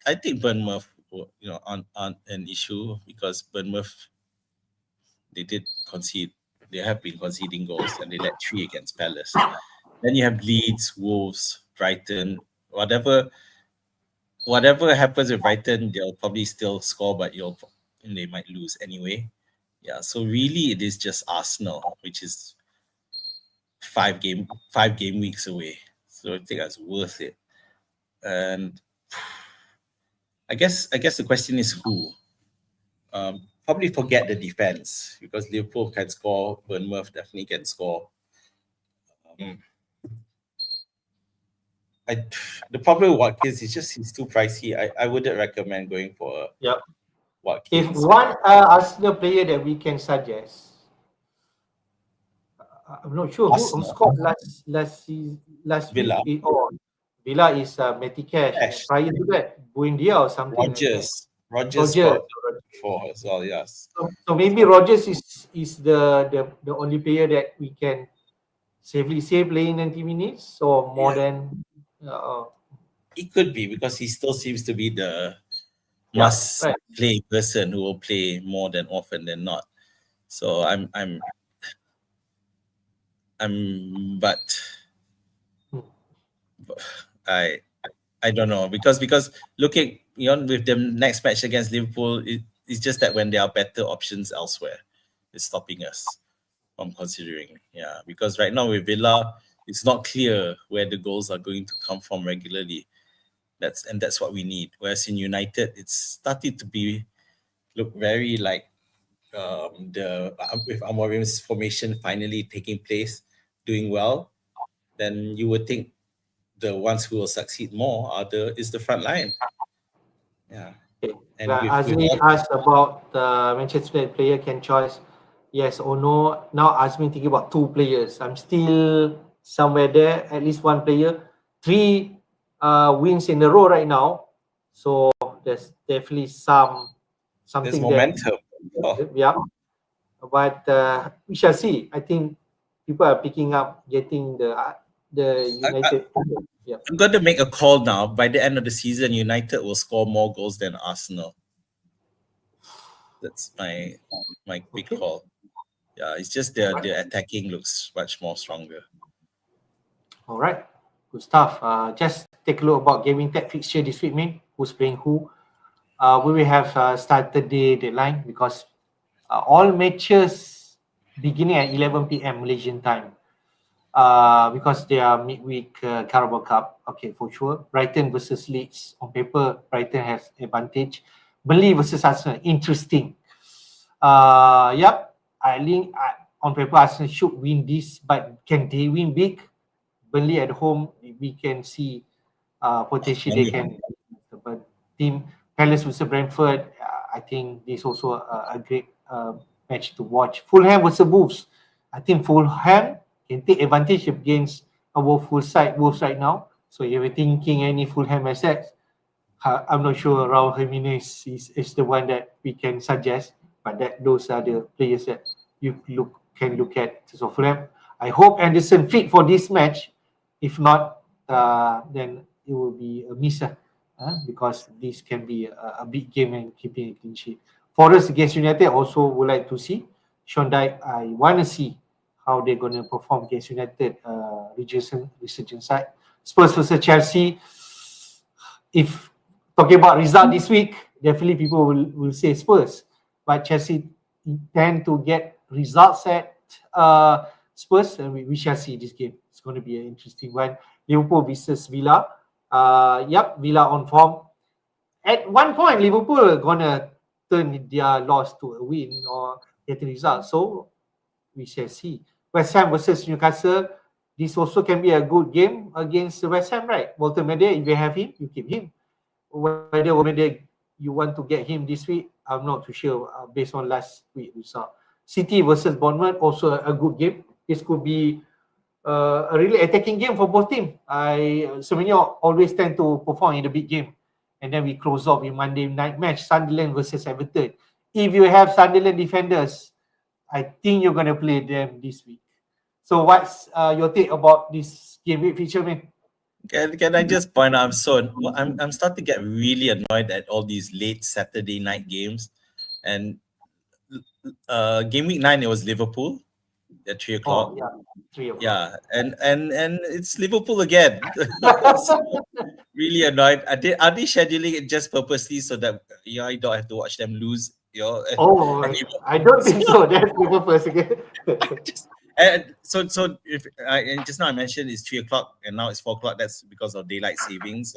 [SPEAKER 1] I think Bournemouth, on an issue because Bournemouth, they did concede. They have been conceding goals, and they let 3 against Palace. Then you have Leeds, Wolves, Brighton. Whatever happens with Brighton, they'll probably still score, but they might lose anyway. Yeah, so really it is just Arsenal, which is 5 game weeks away. So I think that's worth it. And I guess the question is who. Probably forget the defense because Liverpool can score, Bournemouth definitely can score. The problem with Watkins is just he's too pricey. I wouldn't recommend going for Watkins.
[SPEAKER 2] If one Arsenal player that we can suggest, I'm not sure who scored last
[SPEAKER 1] Villa.
[SPEAKER 2] week. Villa is Mateta. Prior to that, Buendia or something.
[SPEAKER 1] Rogers scored before as well. Yes.
[SPEAKER 2] So maybe Rogers is the only player that we can safely say playing 90 minutes or more than.
[SPEAKER 1] It could be because he still seems to be the must-play person who will play more than often than not. So but I don't know because looking with the next match against Liverpool, it's just that when there are better options elsewhere, it's stopping us.
[SPEAKER 3] I'm considering. Yeah, because right now with Villa, it's not clear where the goals are going to come from regularly. That's what we need. Whereas in United, it's started to look very like with Amorim's formation finally taking place, doing well. Then you would think the ones who will succeed more is the front line. Yeah.
[SPEAKER 2] Okay.
[SPEAKER 3] And with
[SPEAKER 2] Azmin
[SPEAKER 3] all,
[SPEAKER 2] asked about Manchester United player can choice yes or no. Now Azmin thinking about 2 players. I'm still somewhere there, at least 1 player. 3 wins in a row right now. So there's definitely something
[SPEAKER 3] there's
[SPEAKER 2] there.
[SPEAKER 3] momentum. Oh.
[SPEAKER 2] Yeah. But we shall see. I think people are picking up getting the United. Yeah.
[SPEAKER 3] I'm going to make a call now. By the end of the season, United will score more goals than Arsenal. That's my big call. Yeah, it's just their attacking looks much more stronger.
[SPEAKER 2] All right, good stuff. Just take a look about Gameweek fixture this week, man. Who's playing who? We will have started the deadline because all matches beginning at 11 p.m. Malaysian time. Because they are midweek Carabao Cup. Okay, for sure. Brighton versus Leeds. On paper, Brighton has advantage. Burnley versus Arsenal. Interesting. Yep. I think on paper, Arsenal should win this, but can they win big? Burnley at home, we can see potentially they can. But team Palace versus Brentford, I think this is also a great match to watch. Fulham versus Wolves. I think Fulham can take advantage against a Wolves right now. So if you're thinking any Fulham assets, I'm not sure Raul Jimenez is the one that we can suggest, but those are the players that you can look at. So Fulham, I hope Anderson fit for this match. If not, then it will be a miss because this can be a big game and keeping a clean sheet. Forest against United also would like to see. Sean Dyche, I want to see how they're going to perform against United resurgence side. Spurs versus Chelsea. If talking about result this week, definitely people will say Spurs. But Chelsea tend to get results at Spurs, and we shall see this game. It's going to be an interesting one. Liverpool versus Villa. Villa on form. At one point, Liverpool gonna turn their loss to a win or get a result. So we shall see. West Ham versus Newcastle. This also can be a good game against West Ham, right? Walter Medea, if you have him, you keep him. Whether you want to get him this week, I'm not too sure based on last week result. City versus Bournemouth, also a good game. This could be a really attacking game for both teams. Sebenarnya always tend to perform in the big game. And then we close off in Monday night match, Sunderland versus Everton. If you have Sunderland defenders, I think you're going to play them this week. So what's your take about this game week feature, man?
[SPEAKER 3] Can I just point out, I'm starting to get really annoyed at all these late Saturday night games. And game week 9, it was Liverpool at 3 o'clock.
[SPEAKER 2] Oh, yeah, 3 o'clock.
[SPEAKER 3] Yeah, and it's Liverpool again. Really annoyed. Are they scheduling it just purposely so that I don't have to watch them lose?
[SPEAKER 2] I don't think so. That's purpose again.
[SPEAKER 3] And so if and just now I mentioned it's 3 o'clock and now it's 4 o'clock. That's because of daylight savings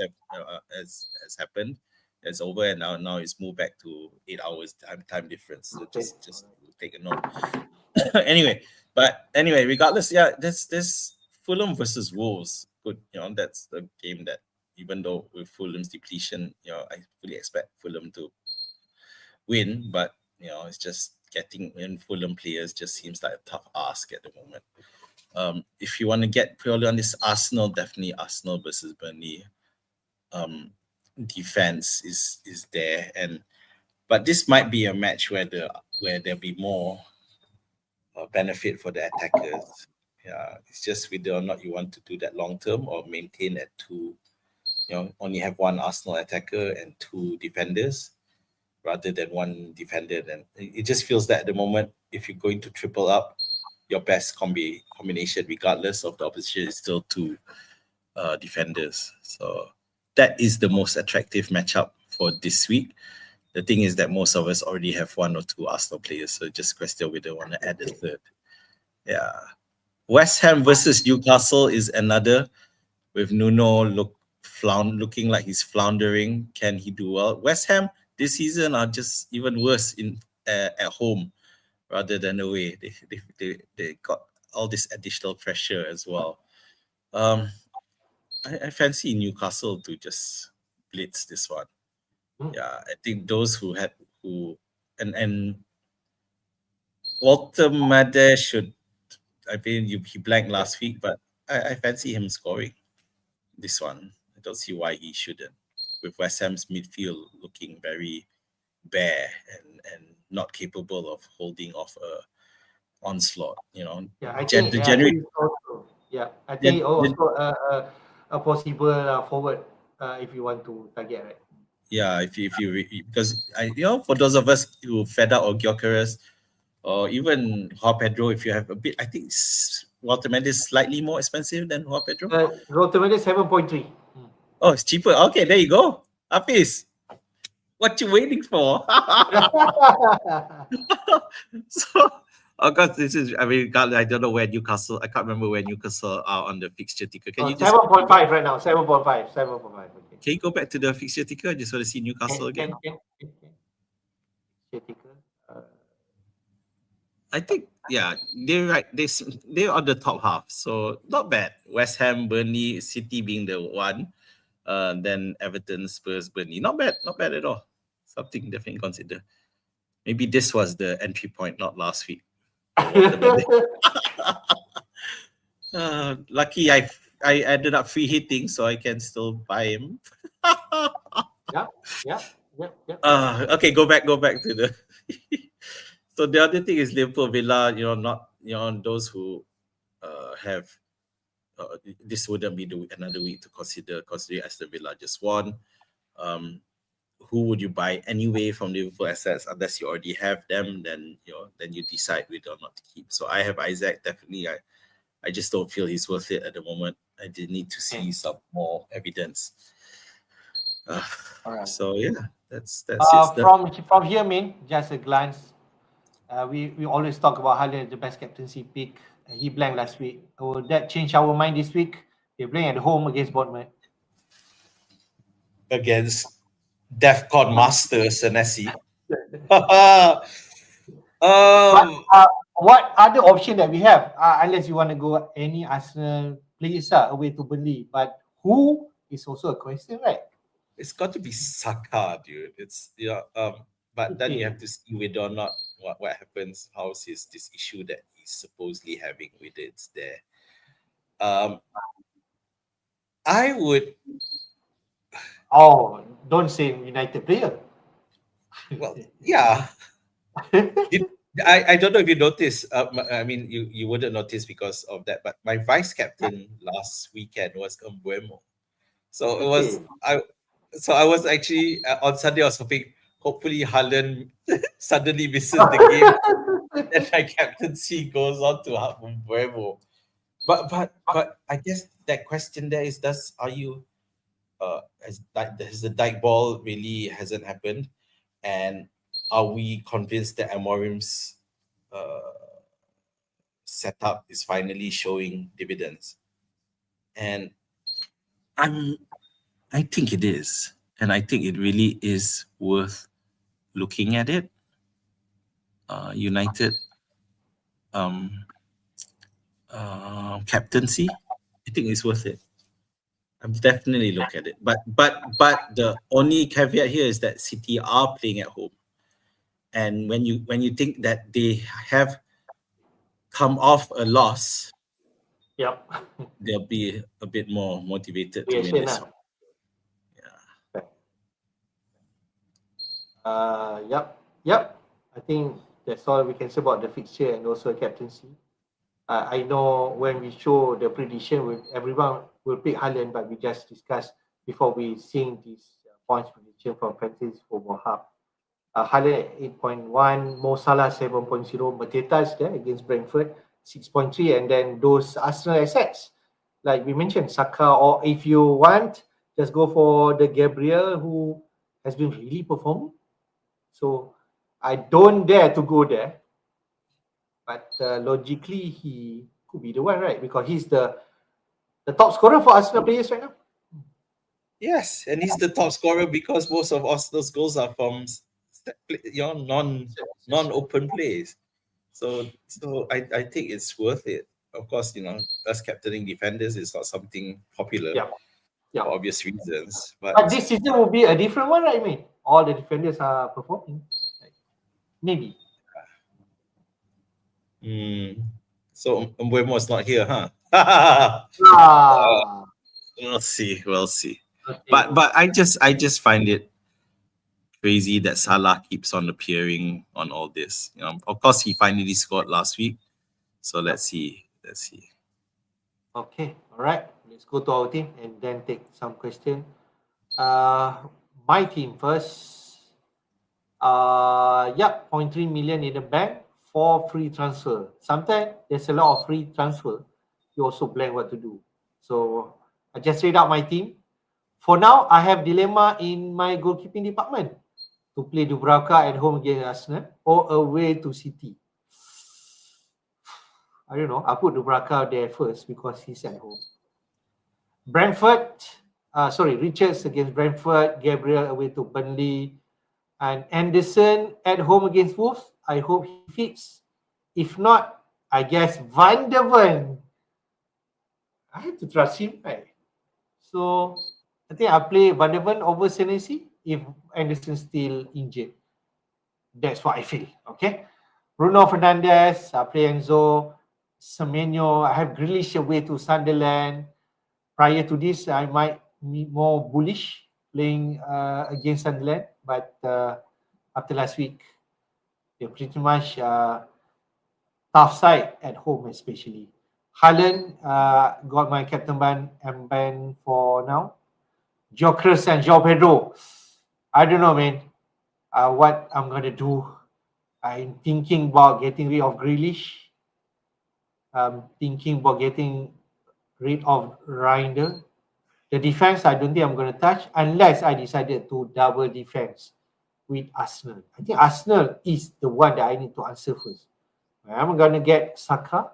[SPEAKER 3] has happened. It's over and now it's moved back to 8 hours time difference. So just take a note. Anyway, regardless, this Fulham versus Wolves. Good, that's the game that even though with Fulham's depletion, I fully expect Fulham to win, but it's just getting in Fulham players just seems like a tough ask at the moment. If you want to get purely on this Arsenal, definitely Arsenal versus Burnley. Defense is there, but this might be a match where there'll be more benefit for the attackers. Yeah, it's just whether or not you want to do that long term or maintain at 2. Only have 1 Arsenal attacker and 2 defenders, rather than 1 defender. Then it just feels that at the moment, if you're going to triple up, your best combination, regardless of the opposition, is still 2 defenders. So that is the most attractive matchup for this week. The thing is that most of us already have 1 or 2 Arsenal players, so just question whether they want to add a third.
[SPEAKER 1] Yeah. West Ham versus Newcastle is another with Nuno looking like he's floundering. Can he do well? West Ham this season are just even worse in at home rather than away. They got all this additional pressure as well. I fancy Newcastle to just blitz this one. Yeah, I think those who and Walter Made should. I mean, he blanked last week, but I fancy him scoring this one. I don't see why he shouldn't. With West Ham's midfield looking very bare and not capable of holding off a onslaught. You know,
[SPEAKER 2] Yeah, I
[SPEAKER 1] the
[SPEAKER 2] think
[SPEAKER 1] January.
[SPEAKER 2] also, I think also a possible forward if you want to target, right?
[SPEAKER 1] Yeah, if you because for those of us who fed up or Gyokeres or even Joao Pedro, if you have a bit, I think Walter Mendy is slightly more expensive than Joao Pedro.
[SPEAKER 2] Rotometer 7.3.
[SPEAKER 1] Oh, it's cheaper. Okay, there you go. Hafiz, what you waiting for? So, of course, this is. I mean, I don't know where Newcastle. I can't remember where Newcastle are on the fixture ticker. Can you just
[SPEAKER 2] 7.5 right now? 7.5. 7.5. Okay.
[SPEAKER 1] can you go back to the fixture ticker? I just want to see Newcastle again. I think they're right. They're on the top half, so not bad. West Ham, Burnley, City being the one, then Everton, Spurs, Burnley. Not bad at all. Something definitely consider. Maybe this was the entry point, not last week. Lucky I ended up free hitting, so I can still buy him.
[SPEAKER 2] Yeah.
[SPEAKER 1] Okay, go back to the. So the other thing is Liverpool Villa. Not those who have. This wouldn't be another week to consider, considering Aston Villa just won. Who would you buy anyway from Liverpool assets? Unless you already have them, then you decide whether or not to keep. So I have Isaac. Definitely, I just don't feel he's worth it at the moment. I did need to see some more evidence.
[SPEAKER 2] All right.
[SPEAKER 1] So yeah, that's it.
[SPEAKER 2] From here, just a glance. We always talk about Haaland, the best captaincy pick. He blanked last week. Will that change our mind this week? They're playing at home against Bournemouth.
[SPEAKER 3] Against DEFCON Masters and SC.
[SPEAKER 2] What other option that we have? Unless you want to go any Arsenal players away to Burnley, but who is also a question, right?
[SPEAKER 3] It's got to be Saka, dude. It's but then you have to see whether or not what happens. How's this issue that he's supposedly having with it there? I would.
[SPEAKER 2] Oh, don't say United player.
[SPEAKER 3] Well, yeah. I don't know if you noticed. I mean, you wouldn't notice because of that. But my vice captain last weekend was Mbeumo. So it was I was actually on Sunday. I was hopefully Haaland suddenly misses the game, and my captaincy goes on to Mbeumo. But I guess that question there is: has the Dyke ball really hasn't happened, and are we convinced that Amorim's setup is finally showing dividends? And
[SPEAKER 1] I think it is, and I think it really is worth looking at it. United captaincy, I think it's worth it. I'll definitely look at it. But the only caveat here is that City are playing at home, and when you think that they have come off a loss, they'll be a bit more motivated to win this one.
[SPEAKER 2] Yep. I think that's all we can say about the fixture and also captaincy. I know when we show the prediction, everyone will pick Haaland, but we just discussed before we seeing these points prediction from Fantasy Football Hub. Haaland at 8.1, Mo Salah 7.0, Mateta is there against Brentford 6.3, and then those Arsenal assets like we mentioned, Saka, or if you want, just go for the Gabriel who has been really performing. So I don't dare to go there. But logically, he could be the one, right? Because he's the top scorer for Arsenal players right now.
[SPEAKER 3] Yes, and he's the top scorer because most of Arsenal's goals are from non-open plays. So I think it's worth it. Of course, us captaining defenders is not something popular
[SPEAKER 2] Yeah.
[SPEAKER 3] for obvious reasons. But
[SPEAKER 2] this season will be a different one, right? I mean, all the defenders are performing. Maybe.
[SPEAKER 3] So Mbuemo's not here, huh? We'll see.
[SPEAKER 2] Okay.
[SPEAKER 1] But I just find it crazy that Salah keeps on appearing on all this. Of course, he finally scored last week. So let's see.
[SPEAKER 2] Okay, all right. Let's go to our team and then take some question. My team first. 0.3 million in the bank for free transfer. Sometimes there's a lot of free transfer. You also blank what to do. So I just read out my team. For now, I have dilemma in my goalkeeping department to play Dubravka at home against Arsenal or away to City. I don't know. I put Dubravka there first because he's at home. Richards against Brentford, Gabriel away to Burnley, and Anderson at home against Wolves. I hope he fits. If not, I guess Van der Ven. I have to trust him, right? So I think I play Van der Ven over Senesi if Anderson's still injured. That's what I feel. Okay. Bruno Fernandes, I play Enzo. Semenyo, I have Grealish away to Sunderland. Prior to this, I might be more bullish playing against Sunderland, but after last week, they're pretty much tough side at home, especially. Haaland got my captain ban for now. Gyokeres and Joao Pedro. I don't know, man. What I'm gonna do. I'm thinking about getting rid of Grealish. I'm thinking about getting rid of Reinders. The defense, I don't think I'm going to touch unless I decided to double defense with Arsenal. I think Arsenal is the one that I need to answer first. I'm going to get Saka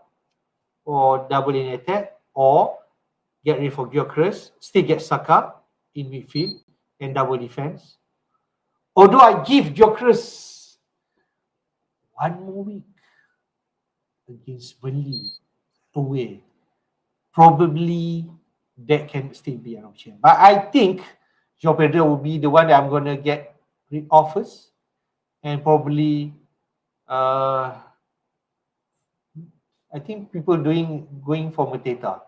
[SPEAKER 2] or double in attack or get rid of Gyokeres, still get Saka in midfield and double defense. Or do I give Gyokeres one more week against Burnley away? Probably that can still be an option. But I think Joao Pedro will be the one that I'm going to get rid of first. And probably, I think people going for Mateta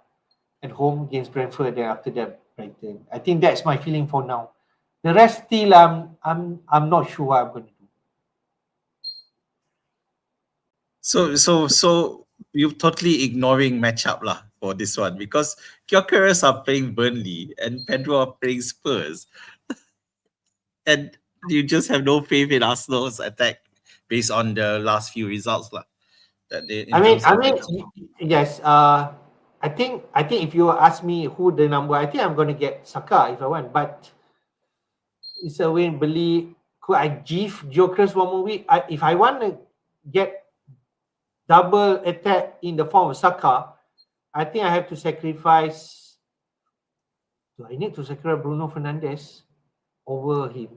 [SPEAKER 2] at home against Brentford and after that Brighton. I think that's my feeling for now. The rest still, I'm not sure what I'm going to do.
[SPEAKER 1] So you're totally ignoring matchup lah for this one because Gyokeres are playing Burnley and Pedro are playing Spurs. And you just have no faith in Arsenal's attack based on the last few results lah.
[SPEAKER 2] Yes. I think if you ask me who the number, I think I'm going to get Saka if I want. But it's a win. Burnley. Could I give Gyokeres one more week? If I want to get double attack in the form of Saka, I think I have to sacrifice. Do I need to sacrifice Bruno Fernandes over him?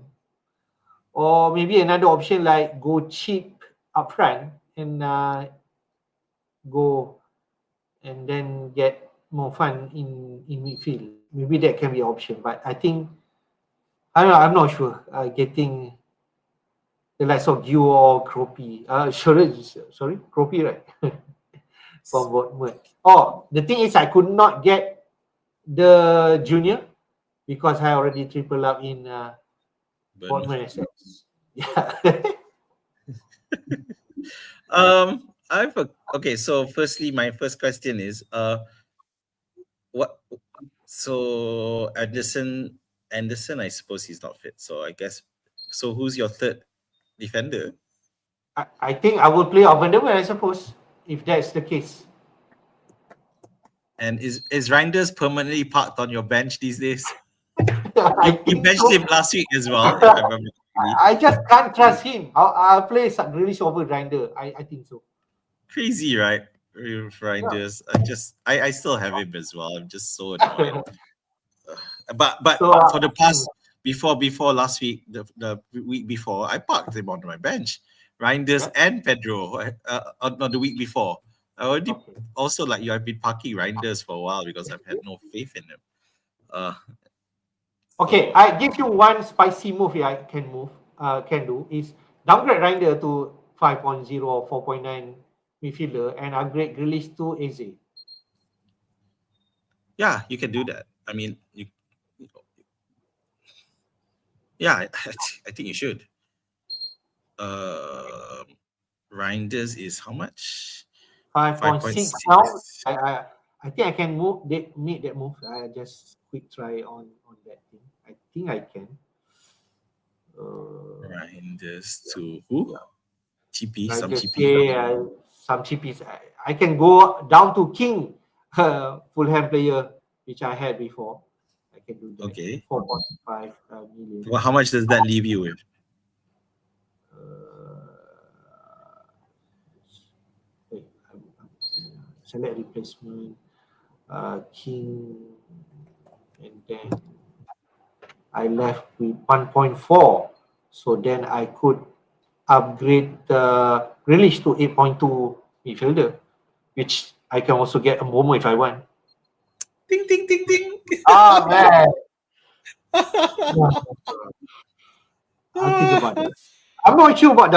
[SPEAKER 2] Or maybe another option like go cheap up front and go and then get more fun in midfield. Maybe that can be an option. But I think, I don't know, I'm not sure. Getting the likes of Gyu or Kropi. Sorry, Kropi, right? From Bournemouth. Oh, the thing is I could not get the junior because I already triple up in Bournemouth assets. Yeah.
[SPEAKER 1] Okay, so firstly, my first question is so Anderson, I suppose he's not fit. So I guess, so who's your third defender?
[SPEAKER 2] I think I will play Van der Ven, I suppose, if that's the case.
[SPEAKER 1] And is Reinders permanently parked on your bench these days?
[SPEAKER 2] You
[SPEAKER 1] benched him last week as well. If I remember
[SPEAKER 2] I just can't trust him. I'll play Grealish over Reinders. I think so.
[SPEAKER 1] Crazy, right? Reinders. I still have him as well. I'm just so annoyed. But
[SPEAKER 2] So,
[SPEAKER 1] for the past before last week, the week before, I parked him on my bench. Reinders and Pedro. On the week before, I already also like you. I've been parking Reinders for a while because I've had no faith in him.
[SPEAKER 2] okay, I give you one spicy move here I can do is downgrade Reinder to 5.0 or 4.9 midfielder and upgrade Grealish to AZ.
[SPEAKER 1] Yeah, you can do that. I mean, I think you should. Reinders is how much?
[SPEAKER 2] 5.6 now. I think I can make that move. I just quick try on that thing. I think I can.
[SPEAKER 1] Reinders to who? TP, some
[SPEAKER 2] Reinders,
[SPEAKER 1] TP.
[SPEAKER 2] some TPs. I can go down to King, Fulham player, which I had before. I can do that.
[SPEAKER 1] Okay.
[SPEAKER 2] 4.5 million.
[SPEAKER 1] Well, how much does that leave you with?
[SPEAKER 2] Select replacement, King, and then I left with 1.4. So then I could upgrade the Grealish to 8.2 midfielder, which I can also get a Momo if I want.
[SPEAKER 3] Ding, ding, ding, ding.
[SPEAKER 2] Ah, man. I'll think about it. I'm not sure about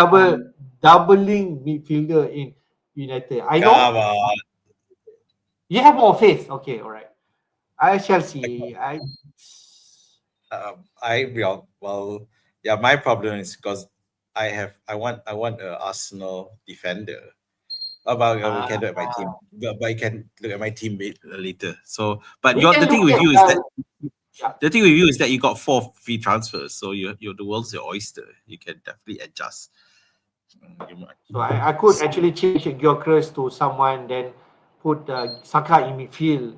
[SPEAKER 2] doubling midfielder in United. I know
[SPEAKER 3] Come on.
[SPEAKER 2] you have more faith. Okay, all right. I shall see.
[SPEAKER 3] My problem is because I want an Arsenal defender. About we can look at my team, but I can look at my teammate later. So, but the thing with you is that the thing with you is that you got 4 free transfers, so you're the world's your oyster. You can definitely adjust.
[SPEAKER 2] So I could actually change Gyokeres to someone, then put Saka in midfield,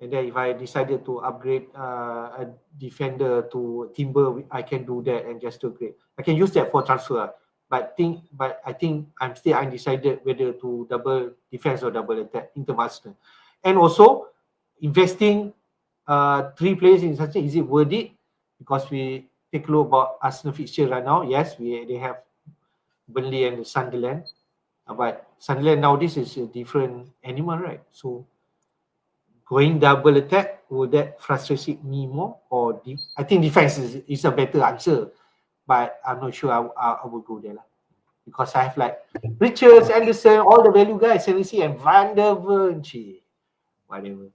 [SPEAKER 2] and then if I decided to upgrade a defender to Timber, I can do that and just upgrade. I can use that for transfer, but I think I'm still undecided whether to double defense or double attack intermaster, and also investing 3 players in such is it worth it? Because we take a look about Arsenal fixture right now. Yes, they have Burnley and Sunderland, but Sunderland nowadays is a different animal, right? So going double attack, will that frustrate me more? Or I think defense is a better answer, but I'm not sure I will go there because I have like Richards, Anderson, all the value guys, Senesi and Van der Ven, whatever.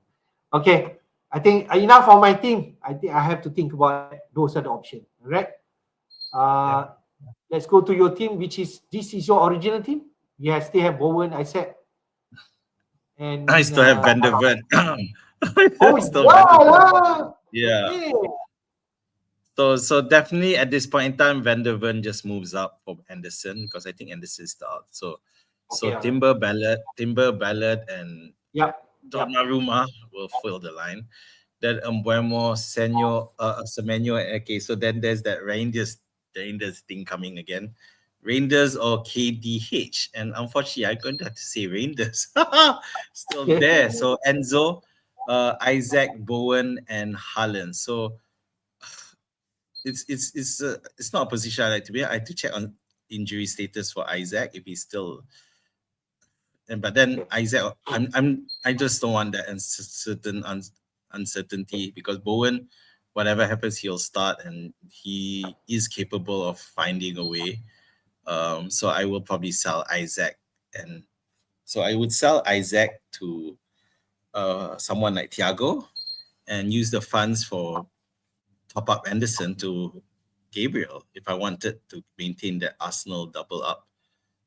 [SPEAKER 2] Okay, I think enough for my team. I think I have to think about those are the options. All right. Let's go to your team, this is your original team. You still have Bowen, I said. And
[SPEAKER 1] I still have Van der Ven. Yeah.
[SPEAKER 2] Okay.
[SPEAKER 1] So definitely at this point in time, Van der Ven just moves up from Anderson because I think Anderson is the out. So Timber, Ballard, and Donnarumma will fill the line. Then Mbuemo, Semenyo. Okay, so then there's that Rangers thing coming again. Rangers or KDH. And unfortunately, I'm going to have to say Rangers. Still there. So Enzo, Isaac, Bowen, and Haaland. So it's not a position I like to be. I have to check on injury status for Isaac if he's still. But then Isaac, I just don't want that uncertainty because Bowen, whatever happens, he'll start and he is capable of finding a way. So I will probably sell Isaac, and so I would sell Isaac to someone like Thiago, and use the funds for top up Anderson to Gabriel if I wanted to maintain that Arsenal double up.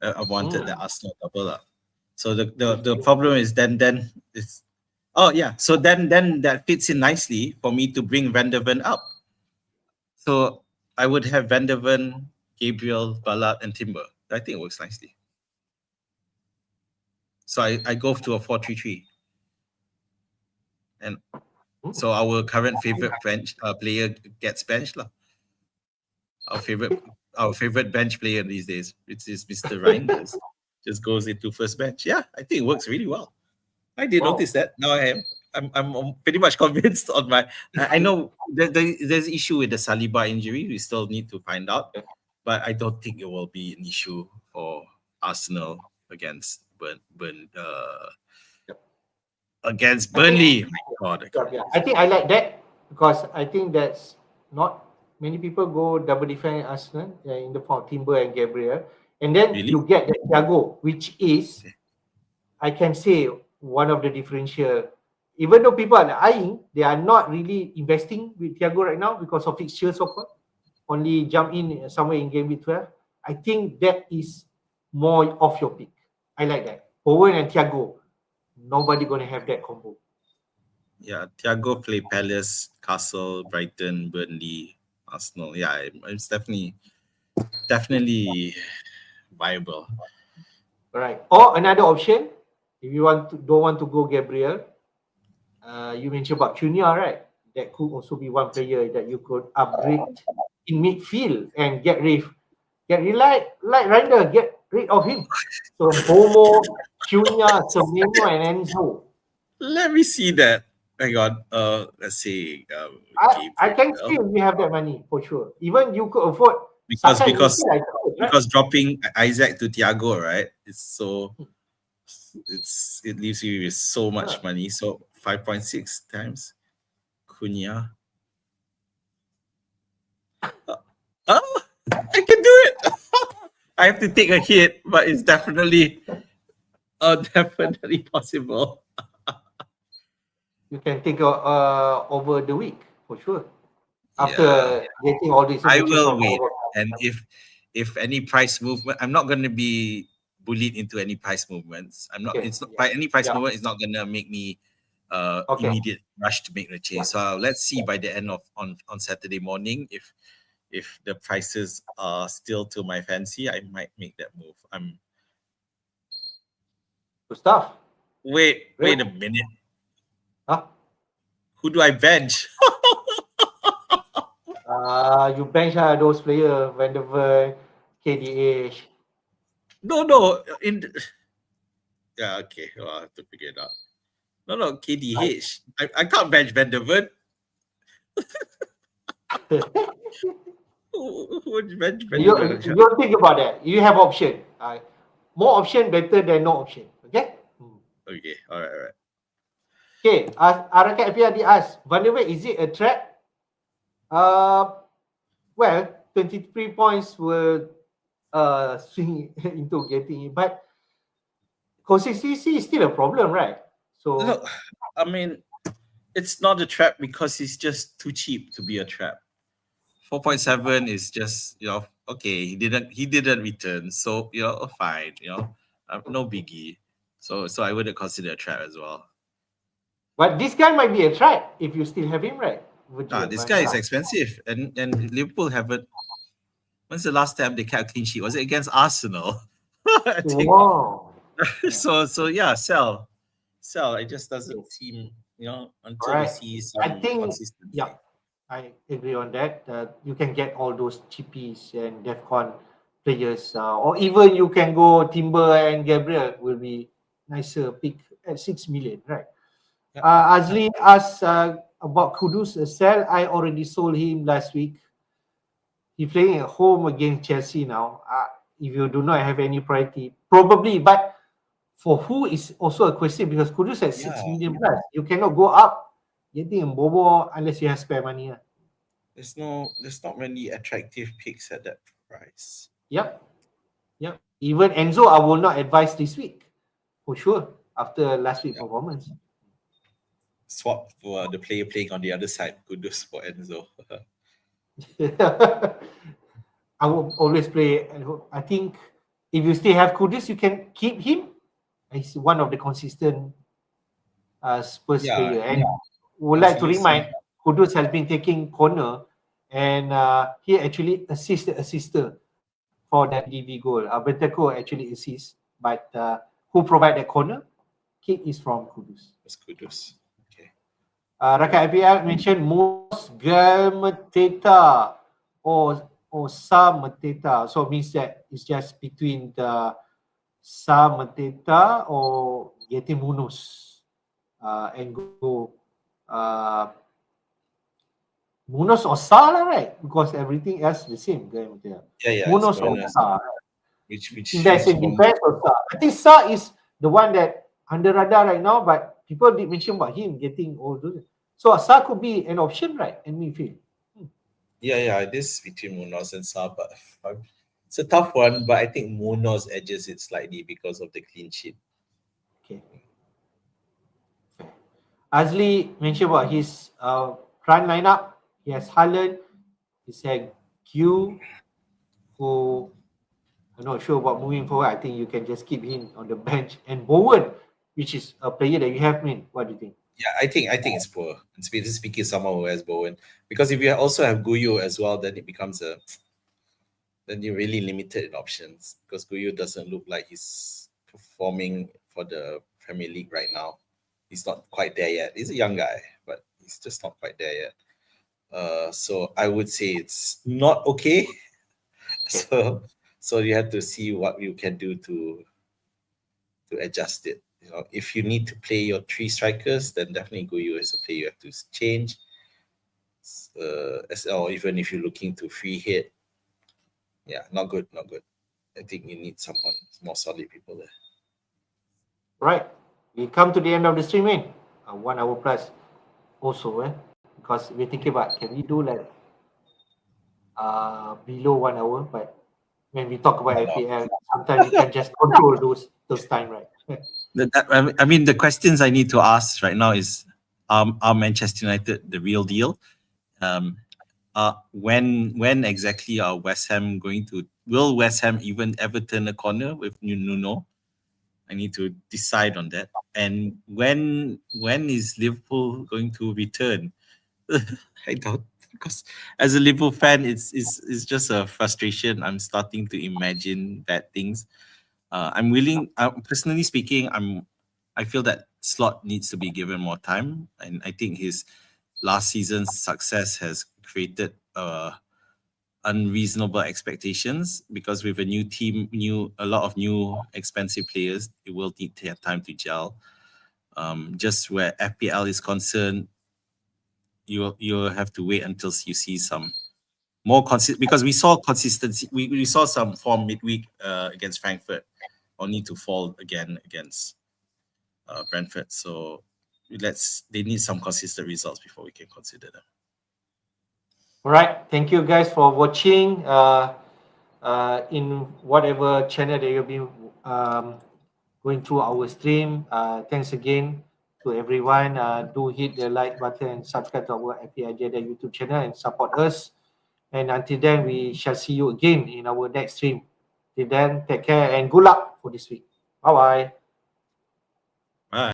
[SPEAKER 1] I wanted the Arsenal double up. So the problem is then it's so then that fits in nicely for me to bring Van der Ven up. So I would have Van der Ven, Gabriel, Ballard, and Timber. I think it works nicely. So I go to a 4-3-3. And so our current favorite bench player gets benched. Our favorite bench player these days, which is Mr. Reinders.
[SPEAKER 3] just goes into first bench. Yeah, I think it works really well. I did
[SPEAKER 2] Wow.
[SPEAKER 3] notice that. Now I'm pretty much convinced on my. I know there's issue with the Saliba injury. We still need to find out, but I don't think it will be an issue for Arsenal against against Burnley. My God, I can't
[SPEAKER 2] I think I like that because I think that's not many people go double defend Arsenal in the form of Timber and Gabriel, and then
[SPEAKER 3] Really?
[SPEAKER 2] you get the Thiago, which is I can say one of the differential. Even though people are eyeing, they are not really investing with Thiago right now because of fixtures so far. Only jump in somewhere in game week 12. I think that is more off your pick. I like that. Owen and Thiago, nobody gonna have that combo.
[SPEAKER 3] Yeah, Thiago play Palace, Castle, Brighton, Burnley, Arsenal. Yeah, it's definitely viable.
[SPEAKER 2] Right. Or another option, if you don't want to go Gabriel, you mentioned about Cunha, right? That could also be one player that you could upgrade in midfield and get rid of him. So Bomo, Cunha, Semenyo, and Enzo.
[SPEAKER 3] Let me see that. Hang on. Let's see.
[SPEAKER 2] I can see we have that money for sure. Even you could afford
[SPEAKER 3] because
[SPEAKER 2] Saka in
[SPEAKER 3] because
[SPEAKER 2] midfield, I suppose, right?
[SPEAKER 3] because dropping Isaac to Thiago, right? It leaves you with so much money. So 5.6 times Cunha. Oh, I can do it. I have to take a hit, but it's definitely possible.
[SPEAKER 2] You can take over the week for sure. After getting all this
[SPEAKER 3] I
[SPEAKER 2] information
[SPEAKER 3] will
[SPEAKER 2] from
[SPEAKER 3] wait,
[SPEAKER 2] our-
[SPEAKER 3] and if any price movement, I'm not going to be bullied into any price movements. I'm not.
[SPEAKER 2] Okay,
[SPEAKER 3] It's not by any price
[SPEAKER 2] yeah.
[SPEAKER 3] movement. It's not going to make me
[SPEAKER 2] Okay.
[SPEAKER 3] immediate rush to make the change. So let's see by the end of on Saturday morning if the prices are still to my fancy, I might make that move.
[SPEAKER 2] Good stuff.
[SPEAKER 3] Wait a minute.
[SPEAKER 2] Huh?
[SPEAKER 3] Who do I bench?
[SPEAKER 2] You bench those players, Van der Ven, KDH.
[SPEAKER 3] No. Yeah, okay. Well, I have to figure it out. No, KDH. I can't bench Van der Ven. Who would bench Van der Ven?
[SPEAKER 2] You don't think about that. You have option. More option better than no option. Okay?
[SPEAKER 3] Okay, all right.
[SPEAKER 2] Okay, Arakat FPL asked, Van der Ven, is it a trap? Well, 23 points will swing into getting it, but consistency is still a problem, right? So
[SPEAKER 3] No, I mean, it's not a trap because he's just too cheap to be a trap. 4.7 is just, okay, he didn't return, so fine, no biggie. So I wouldn't consider a trap as well.
[SPEAKER 2] but this guy might be a trap if you still have him, right?
[SPEAKER 3] This guy is expensive, and Liverpool haven't. When's the last time they kept clean sheet? Was it against Arsenal? I think.
[SPEAKER 2] Wow.
[SPEAKER 3] So yeah, sell. It just doesn't seem, until we see some consistency.
[SPEAKER 2] Yeah, I agree on that. You can get all those chippies and DEFCON players, or even you can go Timber and Gabriel will be nicer pick at 6 million, right? Azli asked about Kudus sell. I already sold him last week. He's playing at home against Chelsea now. If you do not have any priority, probably, but for who is also a question because Kudus at 6 million plus. You cannot go up getting a Bobo unless you have spare money.
[SPEAKER 3] There's not many attractive picks at that price.
[SPEAKER 2] Yep. Even Enzo, I will not advise this week for sure after last week's performance.
[SPEAKER 3] Swap for the player playing on the other side. Kudus for Enzo.
[SPEAKER 2] I will always play. I think if you still have Kudus, you can keep him. He's one of the consistent Spurs player. And would like to remind, Kudus has been taking corner and he actually assisted for that DV goal. Benteko actually assists, but who provide that corner kick is from Kudus.
[SPEAKER 3] That's Kudus. Okay.
[SPEAKER 2] Raka IPL mentioned Mosgal Mateta or Sa Mateta. So it means that it's just between the Sa, Mateta, or getting Munoz and go Munoz or Sa, right? Because everything else the same.
[SPEAKER 3] Yeah,
[SPEAKER 2] Munoz
[SPEAKER 3] it's
[SPEAKER 2] or
[SPEAKER 3] Munoz.
[SPEAKER 2] Sa.
[SPEAKER 3] Which
[SPEAKER 2] Invest in defense or Sa. I think Sa is the one that under radar right now, but people did mention about him getting all those. So Sa could be an option, right? In midfield.
[SPEAKER 3] Yeah, it is between Munoz and Sa, but it's a tough one. But I think Munoz edges it slightly because of the clean sheet.
[SPEAKER 2] Okay. Azli mentioned about his front lineup. He has Haaland, he said Q, who I'm not sure about moving forward. I think you can just keep him on the bench. And Bowen, which is a player that you have, what do you think?
[SPEAKER 3] Yeah, I think it's poor. And speaking someone who has Bowen, because if you also have Guyo as well, then it becomes then you're really limited in options because Guyo doesn't look like he's performing for the Premier League right now. He's not quite there yet. He's a young guy, but he's just not quite there yet. So I would say it's not okay. So you have to see what you can do to adjust it. You know, if you need to play your 3 strikers, then definitely Guyo is a player you have to change. Or even if you're looking to free hit, yeah, not good. I think you need someone more solid people there.
[SPEAKER 2] Right. We come to the end of the stream, 1 hour plus also, because we're thinking about can we do like below 1 hour, but when we talk about FPL, sometimes we can just control those time, right?
[SPEAKER 1] I mean, the questions I need to ask right now is, are Manchester United the real deal? When exactly are West Ham will West Ham even ever turn a corner with Nuno? I need to decide on that. And when is Liverpool going to return? I doubt, because as a Liverpool fan, it's just a frustration. I'm starting to imagine bad things. Personally speaking, I feel that Slot needs to be given more time, and I think his last season's success has created unreasonable expectations, because with a new team, a lot of new expensive players, it will need to have time to gel. Just where FPL is concerned, you'll have to wait until you see some more because we saw consistency. We saw some form midweek against Frankfurt, only to fall again against Brentford. So they need some consistent results before we can consider them.
[SPEAKER 2] All right. Thank you guys for watching in whatever channel that you'll be going through our stream. Thanks again to everyone. Do hit the like button and subscribe to our FPL Jedi YouTube channel and support us. And until then, we shall see you again in our next stream. Till then, take care and good luck for this week. Bye-bye.
[SPEAKER 1] Bye.